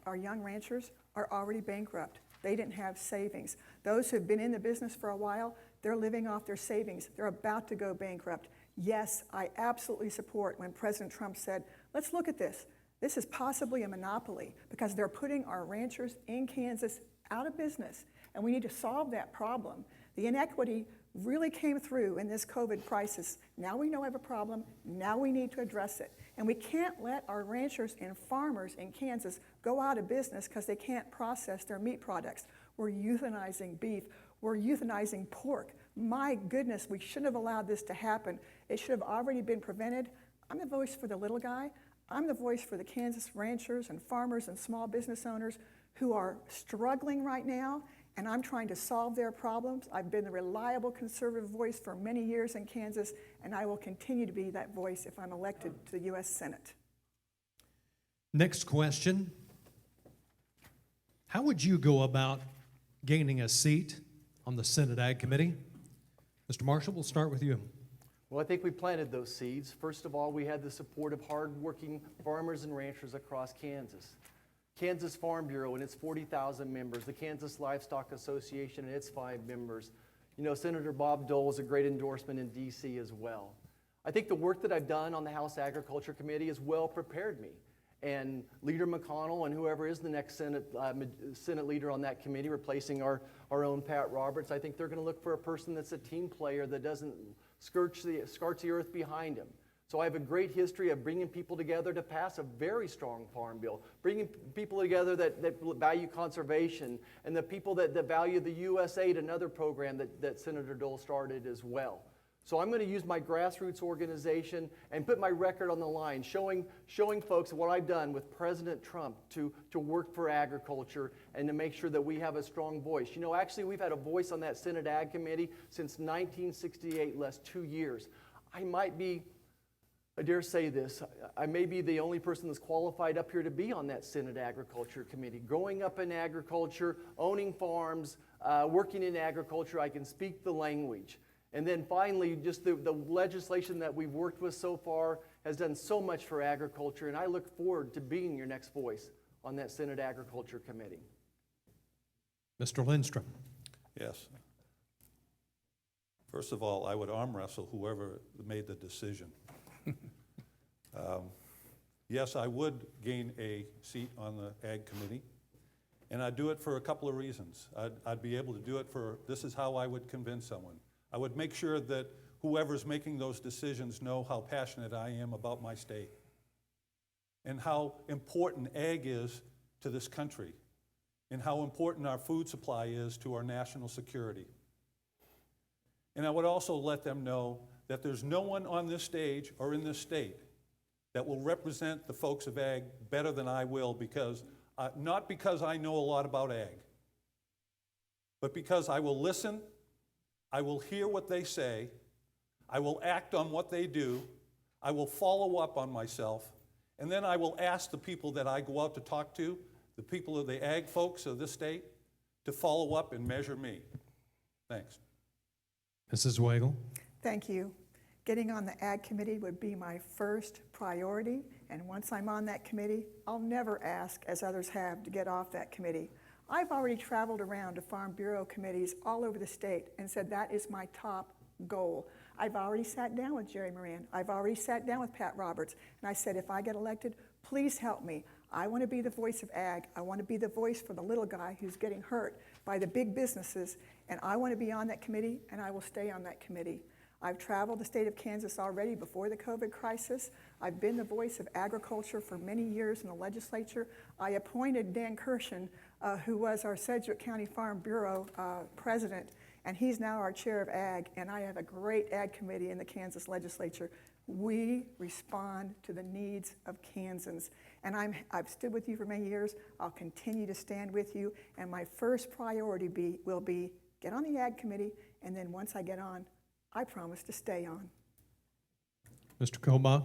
ranchers are already bankrupt. They didn't have savings. Those who have been in the business for a while, they're living off their savings. They're about to go bankrupt. Yes, I absolutely support when President Trump said, let's look at this. This is possibly a monopoly because they're putting our ranchers in Kansas out of business, and we need to solve that problem. The inequity really came through in this COVID crisis. Now we know we have a problem. Now we need to address it. And we can't let our ranchers and farmers in Kansas go out of business because they can't process their meat products. We're euthanizing beef. We're euthanizing pork. My goodness, we shouldn't have allowed this to happen. It should have already been prevented. I'm the voice for the little guy. I'm the voice for the Kansas ranchers and farmers and small business owners who are struggling right now, and I'm trying to solve their problems. I've been the reliable conservative voice for many years in Kansas, and I will continue to be that voice if I'm elected to the U.S. Senate. Next question. How would you go about gaining a seat on the Senate Ag Committee? Mr. Marshall, we'll start with you. Well, I think we planted those seeds. First of all, we had the support of hardworking farmers and ranchers across Kansas. Kansas Farm Bureau and its 40,000 members, the Kansas Livestock Association and its 5 members. You know, Senator Bob Dole is a great endorsement in D.C. as well. I think the work that I've done on the House Agriculture Committee has well prepared me. And Leader McConnell and whoever is the next Senate leader on that committee, replacing our own Pat Roberts, I think they're going to look for a person that's a team player that doesn't scorch the earth behind him. So I have a great history of bringing people together to pass a very strong farm bill, bringing people together that value conservation, and the people that value the USAID, another program that Senator Dole started as well. So I'm going to use my grassroots organization and put my record on the line, showing folks what I've done with President Trump to work for agriculture and to make sure that we have a strong voice. You know, actually, we've had a voice on that Senate Ag Committee since 1968, last 2 years. I dare say this, I may be the only person that's qualified up here to be on that Senate Agriculture Committee. Growing up in agriculture, owning farms, working in agriculture, I can speak the language. And then finally, just the legislation that we've worked with so far has done so much for agriculture, and I look forward to being your next voice on that Senate Agriculture Committee. Mr. Lindstrom. Yes. First of all, I would arm wrestle whoever made the decision. Yes, I would gain a seat on the Ag Committee, and I'd do it for a couple of reasons. I'd be able to do it this is how I would convince someone. I would make sure that whoever's making those decisions know how passionate I am about my state and how important ag is to this country and how important our food supply is to our national security. And I would also let them know that there's no one on this stage or in this state that will represent the folks of ag better than I will, because not because I know a lot about ag, but because I will listen, I will hear what they say, I will act on what they do, I will follow up on myself, and then I will ask the people that I go out to talk to, the people of the ag folks of this state, to follow up and measure me. Thanks. Mrs. Wagle. Thank you. Getting on the Ag Committee would be my first priority, and once I'm on that committee, I'll never ask, as others have, to get off that committee. I've already traveled around to Farm Bureau committees all over the state and said that is my top goal. I've already sat down with Jerry Moran. I've already sat down with Pat Roberts, and I said, if I get elected, please help me. I want to be the voice of ag. I want to be the voice for the little guy who's getting hurt by the big businesses, and I want to be on that committee, and I will stay on that committee. I've traveled the state of Kansas already before the COVID crisis. I've been the voice of agriculture for many years in the legislature. I appointed Dan Kirshen, who was our Sedgwick County Farm Bureau president and he's now our chair of ag, and I have a great ag committee in the Kansas legislature. We respond to the needs of Kansans, and I've stood with you for many years. I'll continue to stand with you, and my first priority will be get on the ag committee, and then once I get on, I promise to stay on. Mr. Koma?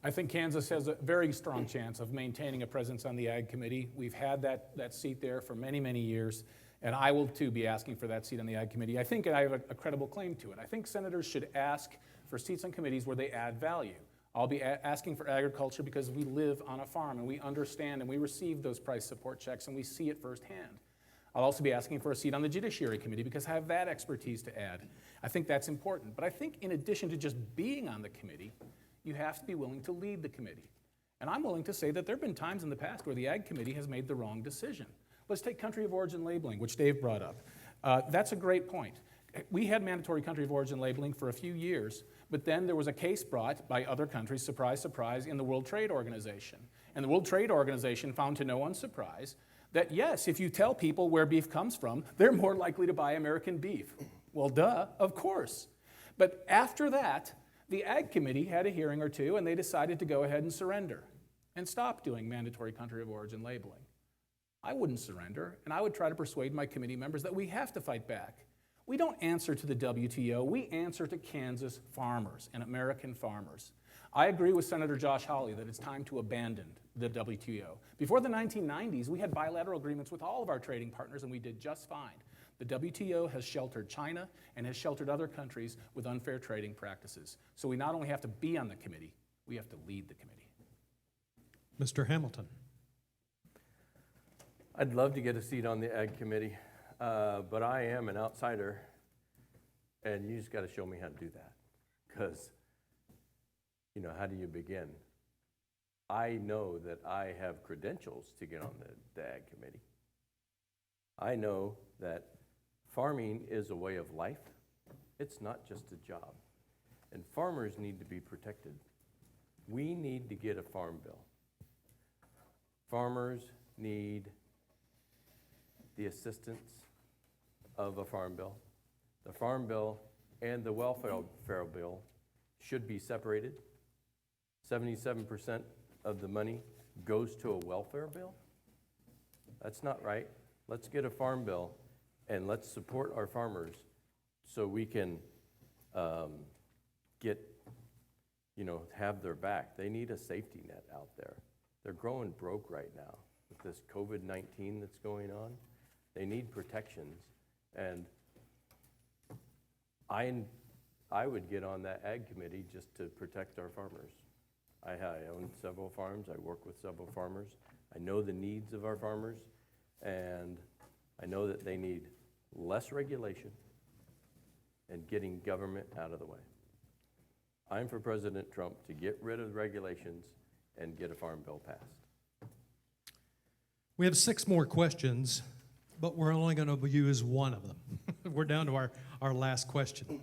I think Kansas has a very strong chance of maintaining a presence on the Ag Committee. We've had that seat there for many, many years, and I will too be asking for that seat on the Ag Committee. I think I have a credible claim to it. I think senators should ask for seats on committees where they add value. I'll be asking for agriculture because we live on a farm and we understand and we receive those price support checks and we see it firsthand. I'll also be asking for a seat on the Judiciary Committee because I have that expertise to add. I think that's important. But I think in addition to just being on the committee, you have to be willing to lead the committee. And I'm willing to say that there have been times in the past where the Ag Committee has made the wrong decision. Let's take country of origin labeling, which Dave brought up. That's a great point. We had mandatory country of origin labeling for a few years, but then there was a case brought by other countries, surprise, surprise, in the World Trade Organization. And the World Trade Organization found to no one's surprise that yes, if you tell people where beef comes from, they're more likely to buy American beef. Well, duh, of course. But after that, the Ag Committee had a hearing or two, and they decided to go ahead and surrender and stop doing mandatory country of origin labeling. I wouldn't surrender, and I would try to persuade my committee members that we have to fight back. We don't answer to the WTO, we answer to Kansas farmers and American farmers. I agree with Senator Josh Hawley that it's time to abandon the WTO. Before the 1990s, we had bilateral agreements with all of our trading partners, and we did just fine. The WTO has sheltered China and has sheltered other countries with unfair trading practices. So we not only have to be on the committee, we have to lead the committee. Mr. Hamilton? I'd love to get a seat on the Ag Committee, but I am an outsider, and you just got to show me how to do that. Because, you know, how do you begin? I know that I have credentials to get on the Ag Committee. I know that farming is a way of life. It's not just a job. And farmers need to be protected. We need to get a farm bill. Farmers need the assistance of a farm bill. The farm bill and the welfare bill should be separated. 77% of the money goes to a welfare bill. That's not right. Let's get a farm bill and let's support our farmers so we can have their back. They need a safety net out there. They're growing broke right now with this COVID-19 that's going on. They need protections, and I would get on that Ag Committee just to protect our farmers. I own several farms. I work with several farmers. I know the needs of our farmers, and I know that they need less regulation and getting government out of the way. I'm for President Trump to get rid of regulations and get a farm bill passed. We have 6 more questions, but we're only going to use one of them. We're down to our last question.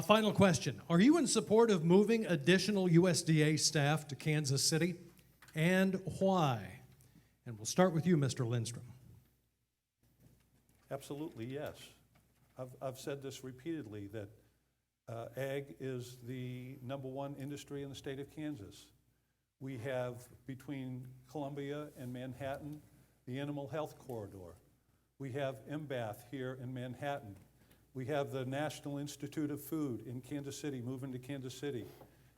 Final question. Are you in support of moving additional USDA staff to Kansas City, and why? And we'll start with you, Mr. Lindstrom. Absolutely, yes. I've said this repeatedly, that ag is the #1 industry in the state of Kansas. We have, between Columbia and Manhattan, the Animal Health Corridor. We have MBATH here in Manhattan. We have the National Institute of Food in Kansas City, moving to Kansas City,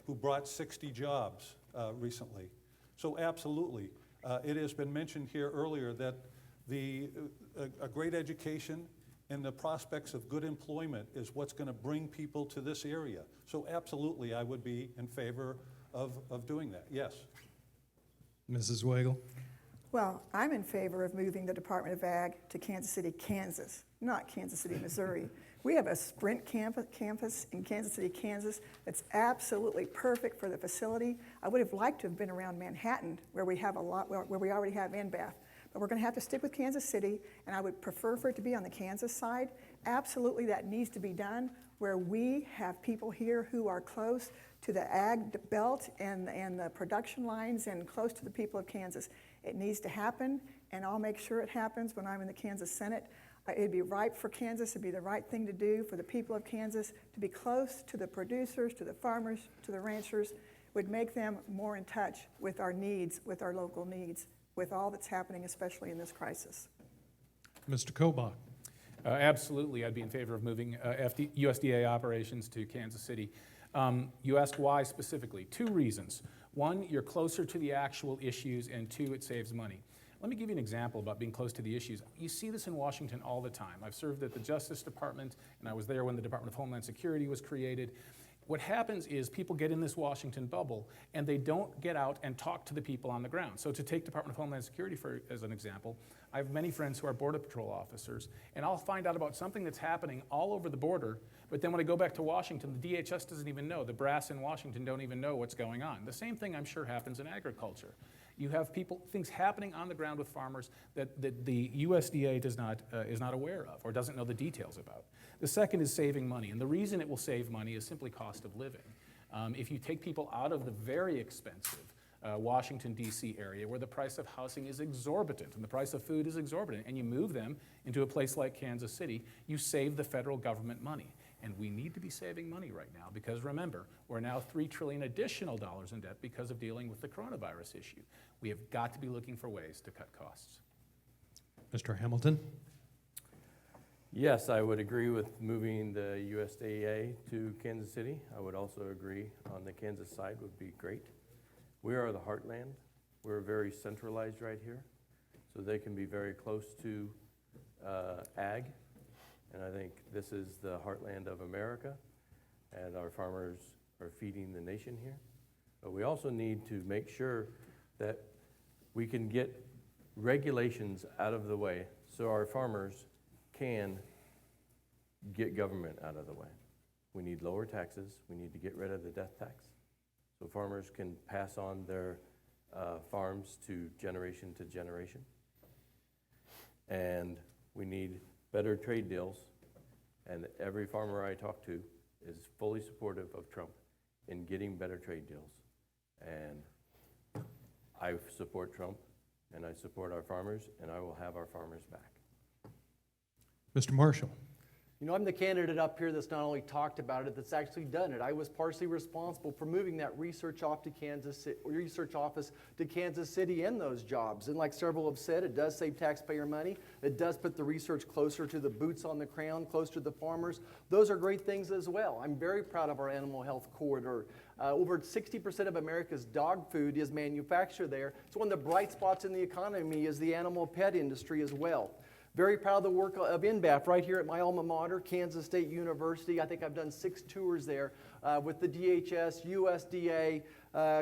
who brought 60 jobs recently. So absolutely, it has been mentioned here earlier that a great education and the prospects of good employment is what's going to bring people to this area. So absolutely, I would be in favor of doing that, yes. Mrs. Wagle? Well, I'm in favor of moving the Department of Ag to Kansas City, Kansas, not Kansas City, Missouri. We have a Sprint campus in Kansas City, Kansas that's absolutely perfect for the facility. I would have liked to have been around Manhattan, where we already have NBAF. But we're going to have to stick with Kansas City, and I would prefer for it to be on the Kansas side. Absolutely, that needs to be done where we have people here who are close to the ag belt and the production lines and close to the people of Kansas. It needs to happen, and I'll make sure it happens when I'm in the Kansas Senate. It'd be right for Kansas, it'd be the right thing to do for the people of Kansas to be close to the producers, to the farmers, to the ranchers, would make them more in touch with our needs, with our local needs, with all that's happening, especially in this crisis. Mr. Kobach. Absolutely, I'd be in favor of moving USDA operations to Kansas City. You asked why specifically. 2 reasons. 1, you're closer to the actual issues, and 2, it saves money. Let me give you an example about being close to the issues. You see this in Washington all the time. I've served at the Justice Department, and I was there when the Department of Homeland Security was created. What happens is people get in this Washington bubble, and they don't get out and talk to the people on the ground. So to take Department of Homeland Security as an example, I have many friends who are Border Patrol officers, and I'll find out about something that's happening all over the border, but then when I go back to Washington, the DHS doesn't even know. The brass in Washington don't even know what's going on. The same thing, I'm sure, happens in agriculture. You have things happening on the ground with farmers that the USDA is not aware of or doesn't know the details about. The second is saving money, and the reason it will save money is simply cost of living. If you take people out of the very expensive Washington, D.C. area where the price of housing is exorbitant and the price of food is exorbitant, and you move them into a place like Kansas City, you save the federal government money. And we need to be saving money right now because remember, we're now $3 trillion additional dollars in debt because of dealing with the coronavirus issue. We have got to be looking for ways to cut costs. Mr. Hamilton. Yes, I would agree with moving the USDA to Kansas City. I would also agree on the Kansas side would be great. We are the heartland. We're very centralized right here, so they can be very close to ag. And I think this is the heartland of America, and our farmers are feeding the nation here. But we also need to make sure that we can get regulations out of the way so our farmers can get government out of the way. We need lower taxes. We need to get rid of the death tax so farmers can pass on their farms to generation. And we need better trade deals, and every farmer I talk to is fully supportive of Trump in getting better trade deals. And I support Trump, and I support our farmers, and I will have our farmers back. Mr. Marshall. You know, I'm the candidate up here that's not only talked about it, that's actually done it. I was partially responsible for moving that research office to Kansas City and those jobs. And like several have said, it does save taxpayer money. It does put the research closer to the boots on the ground, close to the farmers. Those are great things as well. I'm very proud of our animal health corridor. Over 60% of America's dog food is manufactured there. So one of the bright spots in the economy is the animal pet industry as well. Very proud of the work of NBAF right here at my alma mater, Kansas State University. I think I've done 6 tours there with the DHS, USDA,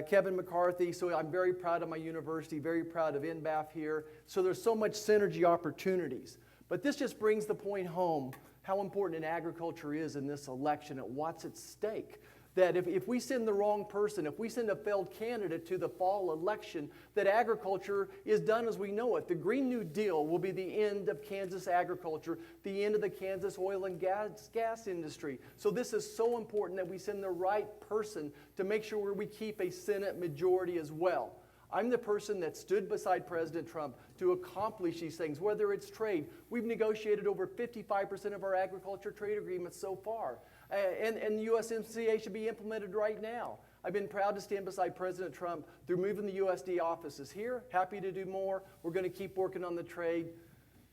Kevin McCarthy. So I'm very proud of my university, very proud of NBAF here. So there's so much synergy opportunities. But this just brings the point home how important agriculture is in this election and what's at stake. That if we send the wrong person, if we send a failed candidate to the fall election, that agriculture is done as we know it. The Green New Deal will be the end of Kansas agriculture, the end of the Kansas oil and gas industry. So this is so important that we send the right person to make sure we keep a Senate majority as well. I'm the person that stood beside President Trump to accomplish these things, whether it's trade. We've negotiated over 55% of our agriculture trade agreements so far. And the USMCA should be implemented right now. I've been proud to stand beside President Trump through moving the USD offices here. Happy to do more. We're going to keep working on the trade.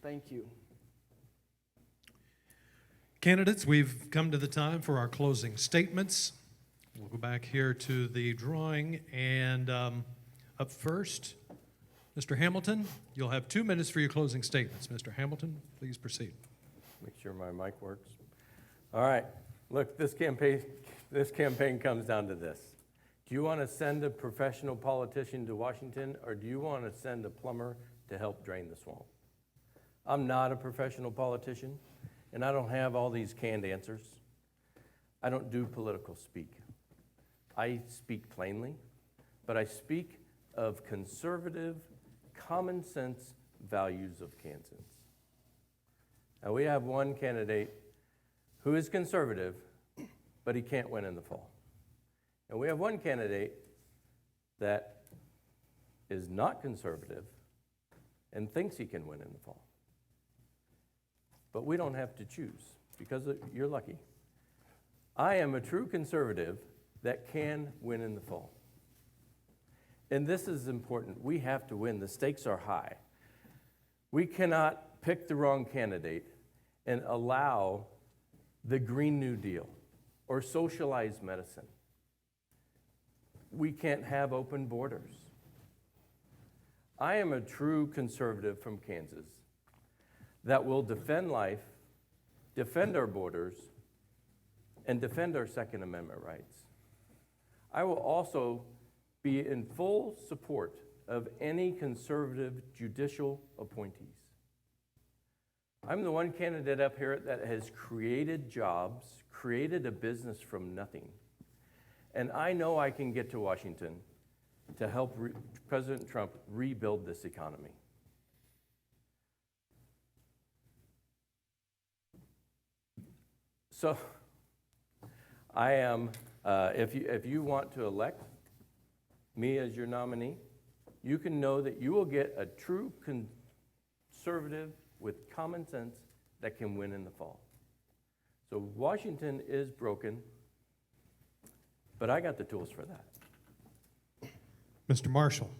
Thank you. Candidates, we've come to the time for our closing statements. We'll go back here to the drawing, and up first, Mr. Hamilton, you'll have 2 minutes for your closing statements. Mr. Hamilton, please proceed. Make sure my mic works. All right. Look, this campaign comes down to this. Do you want to send a professional politician to Washington, or do you want to send a plumber to help drain the swamp? I'm not a professional politician, and I don't have all these canned answers. I don't do political speak. I speak plainly, but I speak of conservative, common sense values of Kansans. Now, we have one candidate who is conservative, but he can't win in the fall. And we have one candidate that is not conservative and thinks he can win in the fall. but we don't have to choose because you're lucky. I am a true conservative that can win in the fall. And this is important. We have to win. The stakes are high. We cannot pick the wrong candidate and allow the Green New Deal or socialized medicine. We can't have open borders. I am a true conservative from Kansas that will defend life, defend our borders, and defend our Second Amendment rights. I will also be in full support of any conservative judicial appointees. I'm the one candidate up here that has created jobs, created a business from nothing. And I know I can get to Washington to help President Trump rebuild this economy. So I am, if you want to elect me as your nominee, you can know that you will get a true conservative with common sense that can win in the fall. So Washington is broken, but I got the tools for that. Mr. Marshall.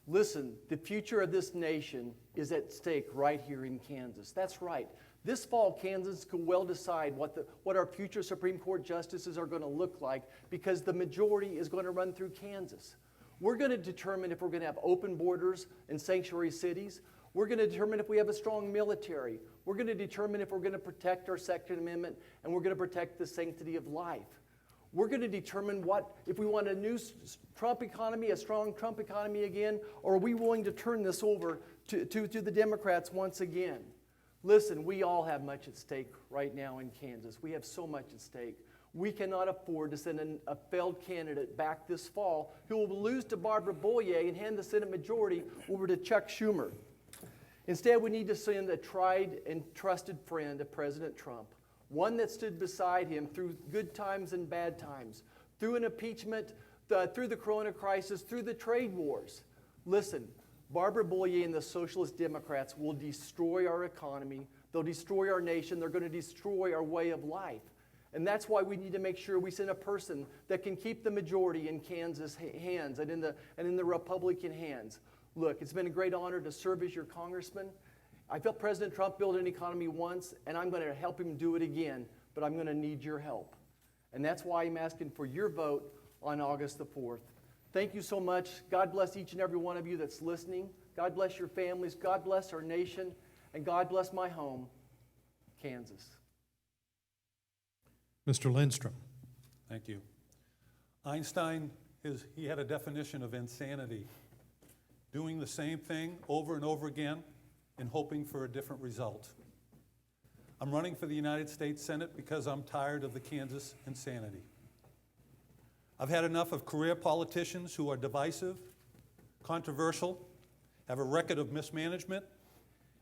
Listen, the future of this nation is at stake right here in Kansas. That's right. This fall, Kansas could well decide what our future Supreme Court justices are going to look like because the majority is going to run through Kansas. We're going to determine if we're going to have open borders in sanctuary cities. We're going to determine if we have a strong military. We're going to determine if we're going to protect our Second Amendment, and we're going to protect the sanctity of life. We're going to determine if we want a new Trump economy, a strong Trump economy again, or are we willing to turn this over to the Democrats once again? Listen, we all have much at stake right now in Kansas. We have so much at stake. We cannot afford to send a failed candidate back this fall who will lose to Barbara Boyer and hand the Senate majority over to Chuck Schumer. Instead, we need to send a tried and trusted friend of President Trump, one that stood beside him through good times and bad times, through an impeachment, through the corona crisis, through the trade wars. Listen, Barbara Boyer and the Socialist Democrats will destroy our economy. They'll destroy our nation. They're going to destroy our way of life. And that's why we need to make sure we send a person that can keep the majority in Kansas' hands and in the Republican hands. Look, it's been a great honor to serve as your congressman. I felt President Trump build an economy once, and I'm going to help him do it again, but I'm going to need your help. And that's why I'm asking for your vote on August the 4th. Thank you so much. God bless each and every one of you that's listening. God bless your families. God bless our nation. And God bless my home, Kansas. Mr. Lindstrom. Thank you. Einstein, he had a definition of insanity: doing the same thing over and over again and hoping for a different result. I'm running for the United States Senate because I'm tired of the Kansas insanity. I've had enough of career politicians who are divisive, controversial, have a record of mismanagement,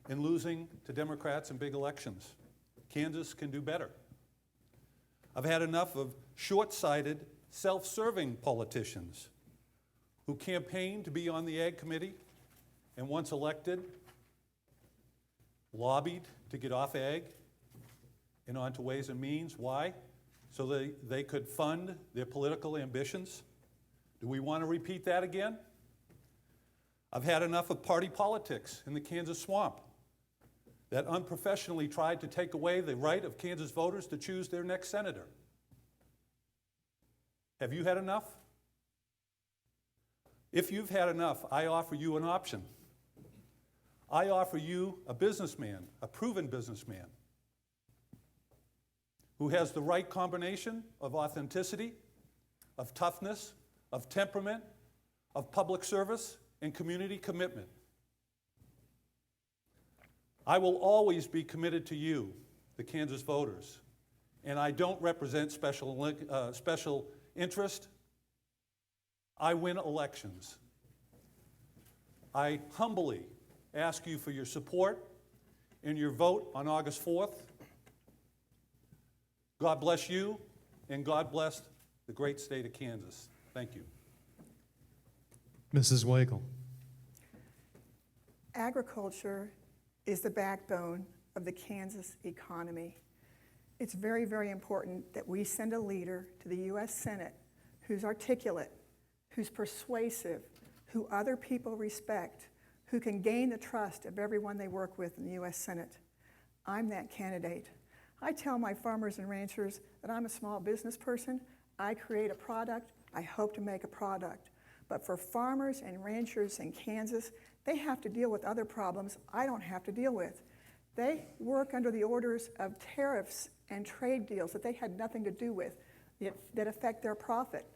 and losing to Democrats in big elections. Kansas can do better. I've had enough of short-sighted, self-serving politicians who campaigned to be on the Ag Committee and once elected, lobbied to get off Ag and onto Ways and Means. Why? So they could fund their political ambitions. Do we want to repeat that again? I've had enough of party politics in the Kansas swamp that unprofessionally tried to take away the right of Kansas voters to choose their next senator. Have you had enough? If you've had enough, I offer you an option. I offer you a businessman, a proven businessman, who has the right combination of authenticity, of toughness, of temperament, of public service, and community commitment. I will always be committed to you, the Kansas voters, and I don't represent special interest. I win elections. I humbly ask you for your support and your vote on August 4th. God bless you, and God bless the great state of Kansas. Thank you. Mrs. Wagle. Agriculture is the backbone of the Kansas economy. It's very, very important that we send a leader to the U.S. Senate who's articulate, who's persuasive, who other people respect, who can gain the trust of everyone they work with in the U.S. Senate. I'm that candidate. I tell my farmers and ranchers that I'm a small business person. I create a product. I hope to make a product. But for farmers and ranchers in Kansas, they have to deal with other problems I don't have to deal with. They work under the orders of tariffs and trade deals that they had nothing to do with, that affect their profit.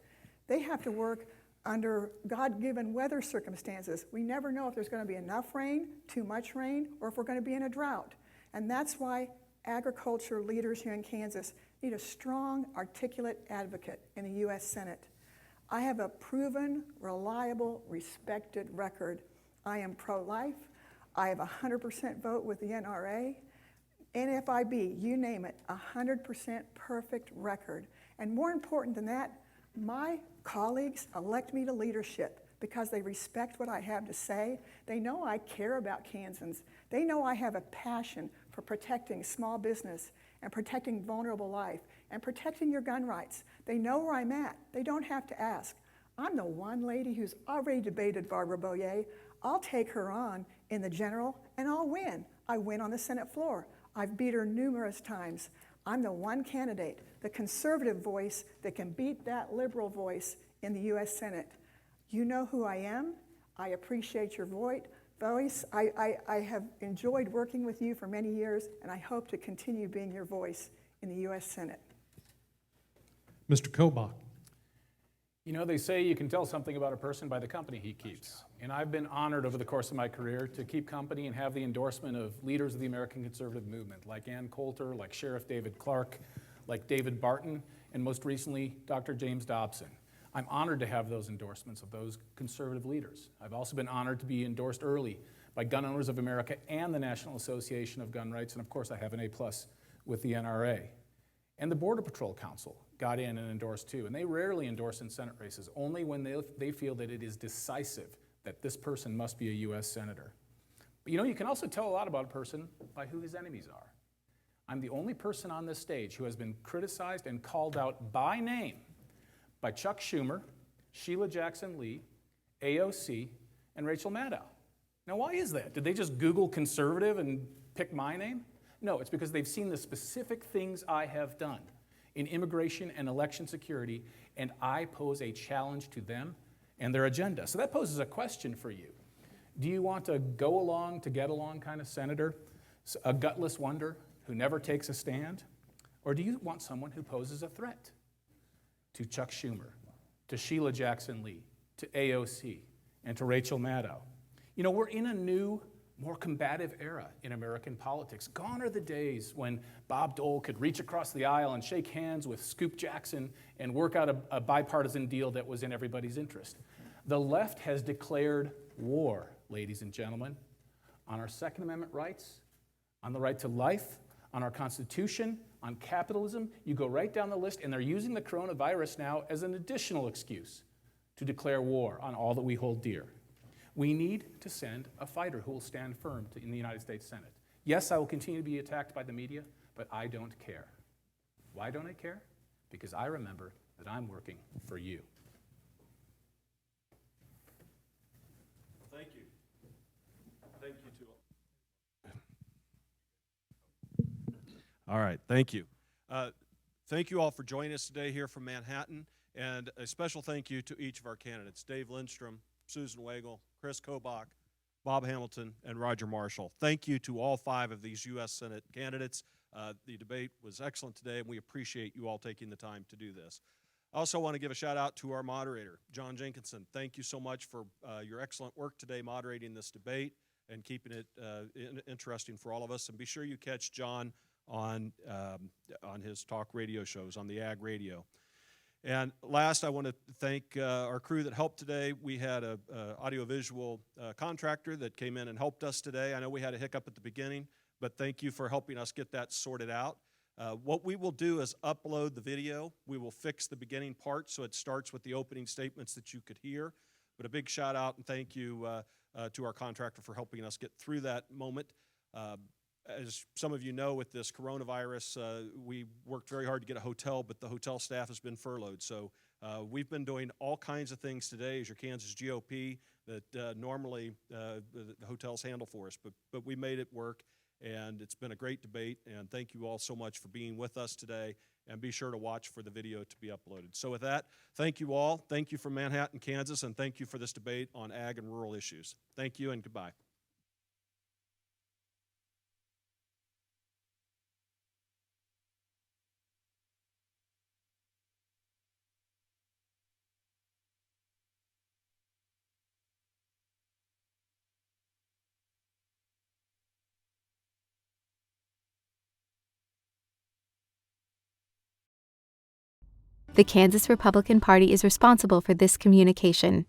They have to work under God-given weather circumstances. We never know if there's going to be enough rain, too much rain, or if we're going to be in a drought. And that's why agriculture leaders here in Kansas need a strong, articulate advocate in the U.S. Senate. I have a proven, reliable, respected record. I am pro-life. I have a 100% vote with the NRA. NFIB, you name it, 100% perfect record. And more important than that, my colleagues elect me to leadership because they respect what I have to say. They know I care about Kansans. They know I have a passion for protecting small business and protecting vulnerable life and protecting your gun rights. They know where I'm at. They don't have to ask. I'm the one lady who's already debated Barbara Boyer. I'll take her on in the general and I'll win. I win on the Senate floor. I've beat her numerous times. I'm the one candidate, the conservative voice that can beat that liberal voice in the U.S. Senate. You know who I am. I appreciate your voice. I have enjoyed working with you for many years, and I hope to continue being your voice in the U.S. Senate. Mr. Kobach. You know, they say you can tell something about a person by the company he keeps. And I've been honored over the course of my career to keep company and have the endorsement of leaders of the American conservative movement, like Ann Coulter, like Sheriff David Clark, like David Barton, and most recently, Dr. James Dobson. I'm honored to have those endorsements of those conservative leaders. I've also been honored to be endorsed early by Gun Owners of America and the National Association of Gun Rights, and of course I have an A+ with the NRA. And the Border Patrol Council got in and endorsed too, and they rarely endorse in Senate races, only when they feel that it is decisive that this person must be a U.S. Senator. But you know, you can also tell a lot about a person by who his enemies are. I'm the only person on this stage who has been criticized and called out by name by Chuck Schumer, Sheila Jackson Lee, AOC, and Rachel Maddow. Now, why is that? Did they just Google conservative and pick my name? No, it's because they've seen the specific things I have done in immigration and election security, and I pose a challenge to them and their agenda. So that poses a question for you. Do you want a go along to get along kind of senator, a gutless wonder who never takes a stand? Or do you want someone who poses a threat to Chuck Schumer, to Sheila Jackson Lee, to AOC, and to Rachel Maddow? You know, we're in a new, more combative era in American politics. Gone are the days when Bob Dole could reach across the aisle and shake hands with Scoop Jackson and work out a bipartisan deal that was in everybody's interest. The left has declared war, ladies and gentlemen, on our Second Amendment rights, on the right to life, on our Constitution, on capitalism. You go right down the list, and they're using the coronavirus now as an additional excuse to declare war on all that we hold dear. We need to send a fighter who will stand firm in the United States Senate. Yes, I will continue to be attacked by the media, but I don't care. Why don't I care? Because I remember that I'm working for you. Thank you. Thank you to All right, thank you. Thank you all for joining us today here from Manhattan, and a special thank you to each of our candidates, Dave Lindstrom, Susan Wagle, Chris Kobach, Bob Hamilton, and Roger Marshall. Thank you to all 5 of these U.S. Senate candidates. The debate was excellent today, and we appreciate you all taking the time to do this. I also want to give a shout out to our moderator, John Jenkinson. Thank you so much for your excellent work today moderating this debate and keeping it interesting for all of us. And be sure you catch John on his talk radio shows on the Ag Radio. And last, I want to thank our crew that helped today. We had an audiovisual contractor that came in and helped us today. I know we had a hiccup at the beginning, but thank you for helping us get that sorted out. What we will do is upload the video. We will fix the beginning part so it starts with the opening statements that you could hear. But a big shout out and thank you to our contractor for helping us get through that moment. as some of you know, with this coronavirus, we worked very hard to get a hotel, but the hotel staff has been furloughed. So we've been doing all kinds of things today as your Kansas GOP that normally the hotels handle for us, but we made it work, and it's been a great debate, and thank you all so much for being with us today, and be sure to watch for the video to be uploaded. So with that, thank you all. Thank you from Manhattan, Kansas, and thank you for this debate on ag and rural issues. Thank you and goodbye. The Kansas Republican Party is responsible for this communication.